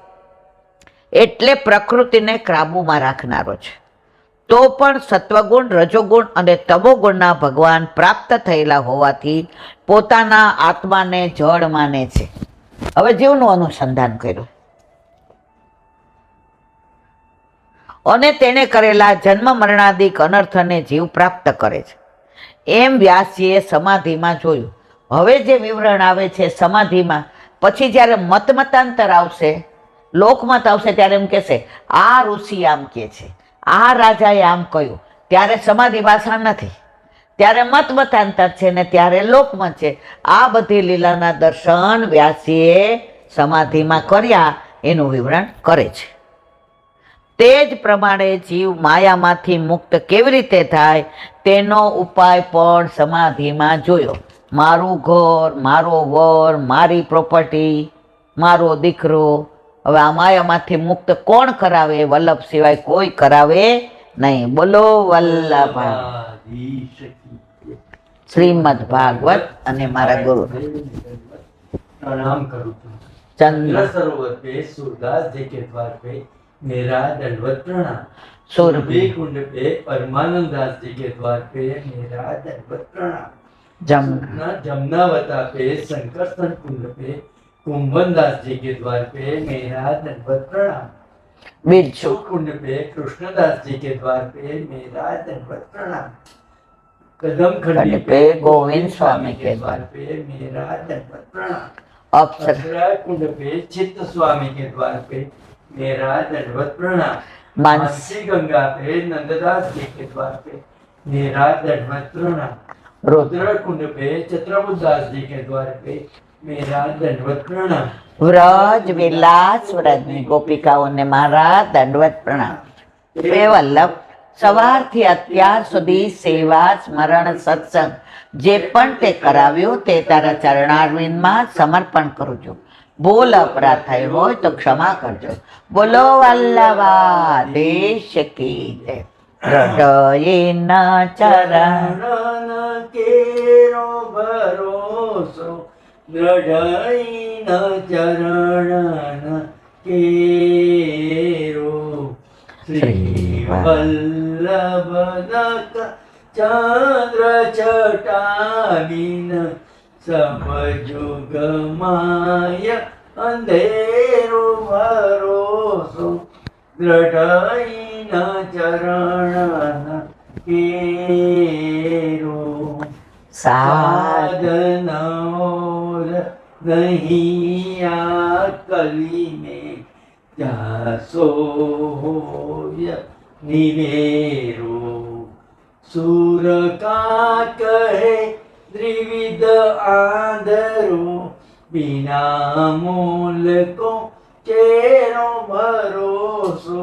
એટલે પ્રકૃતિને કાબૂમાં રાખનારો છે. તો પણ સત્વગુણ, રજોગુણ અને તમોગુણના ભગવાન પ્રાપ્ત થયેલા હોવાથી પોતાના આત્માને જળ માને છે. હવે જીવનું અનુસંધાન કર્યું અને તેને કરેલા જન્મ મરણાદિક અનર્થને જીવ પ્રાપ્ત કરે છે. એમ વ્યાસજીએ સમાધિમાં જોયું. હવે જે વિવરણ આવે છે સમાધિમાં, પછી જ્યારે મતમતાંતર આવશે, લોકમત આવશે, ત્યારે એમ કહેશે આ ઋષિ આમ કહે છે, આ રાજાએ આમ કહ્યું, ત્યારે સમાધિ ભાષા નથી, ત્યારે મતમતાંતર છે ને ત્યારે લોકમત છે. આ બધી લીલાના દર્શન વ્યાસજીએ સમાધિમાં કર્યા એનું વિવરણ કરે છે. તે જ પ્રમાણે જીવ માયામાંથી મુક્ત કેવી રીતે થાય તેનો ઉપાય પણ સમાધિમાં જોયો. મારું ઘર, મારો વર, મારી પ્રોપર્ટી, મારો દીકરો, હવે આ માયામાંથી મુક્ત કોણ કરાવે? વલ્લભ સિવાય કોઈ કરાવે નહીં. બોલો વલ્લભ શ્રીમદ ભાગવત. અને મારા ગુરુ प्रणाम करूँ चंद्र सरोवर पे सूरदास जी के द्वार पे मेरा दंडवत प्रणाम. सुरभि सुरभि कुंड पे परमानंद दास जी के द्वार पे मेरा दंडवत प्रणाम. जमुना जमुनावता पे संकर्षण कुंड पे कुंभन दास जी के द्वार पे मेरा दंडवत प्रणाम. बिच्छू कुंड पे कृष्णदास जी के द्वार पे मेरा दंडवत प्रणाम. कदम खंडी पे गोविंद स्वामी के द्वार पे मेरा दंडवत प्रणाम. अप्सरा कुंड पे चित्त स्वामी के द्वार पे मेरा दंडवत प्रणाम. मानसी गंगा पे नंददास जी के द्वार पे मेरा दंडवत प्रणाम. रुद्र कुंड पे चित्रबुद्धास जी के द्वार पे मेरा दंडवत प्रणाम. વ્રજ વિલાસ વ્રજની ગોપિકાઓને મારા દંડવત પ્રણામ. હે વલ્લભ, સવારથી અત્યાર સુધી સેવા, સ્મરણ, સત્સંગ જે પણ તે કરાવ્યું તે તારા ચરણારવિંદમાં સમર્પણ કરું છું. ભૂલ અપરાધ થયો હોય તો ક્ષમા કરજો. બોલો વલ્લભાધીશ કી જય. હૃદયના ચરણ કેરો ભરોસો દ્રઢઈના ચરણ કેરો. શ્રી વલ્લભ ચંદ્ર ચટાબીન સમજુગ માય અંધેરો ભરોસો દ્રઢઈના ચરણ કેરો. સાધનો નહીં આ કલી में જાસો નિવેરો. સુર કા કહે દ્વિવિધ આંધરો બિના મૂલ કો ચેરો ભરોસો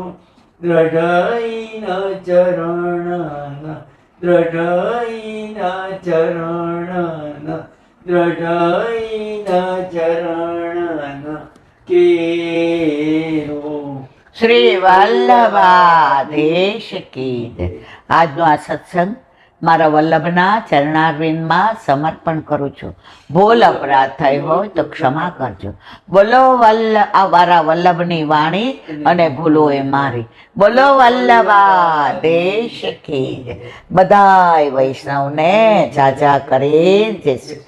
દ્રઢઈના ચરણ દ્રઢઈના ચરણ દ્રઢઈના ચરણ કેરો. શ્રી વલ્લભાધીશ કી જય. આજનો આ સત્સંગ મારા વલ્લભના ચરણારવિંદમાં સમર્પણ કરું છું. ભૂલ અપરાધ થઈ હોય તો ક્ષમા કરજો. બોલો મારા વલ્લભની વાણી અને ભૂલો એ મારી. બોલો વલ્લભાધીશ કી જય. બધાય વૈષ્ણવને જાજા કરી જય શ્રી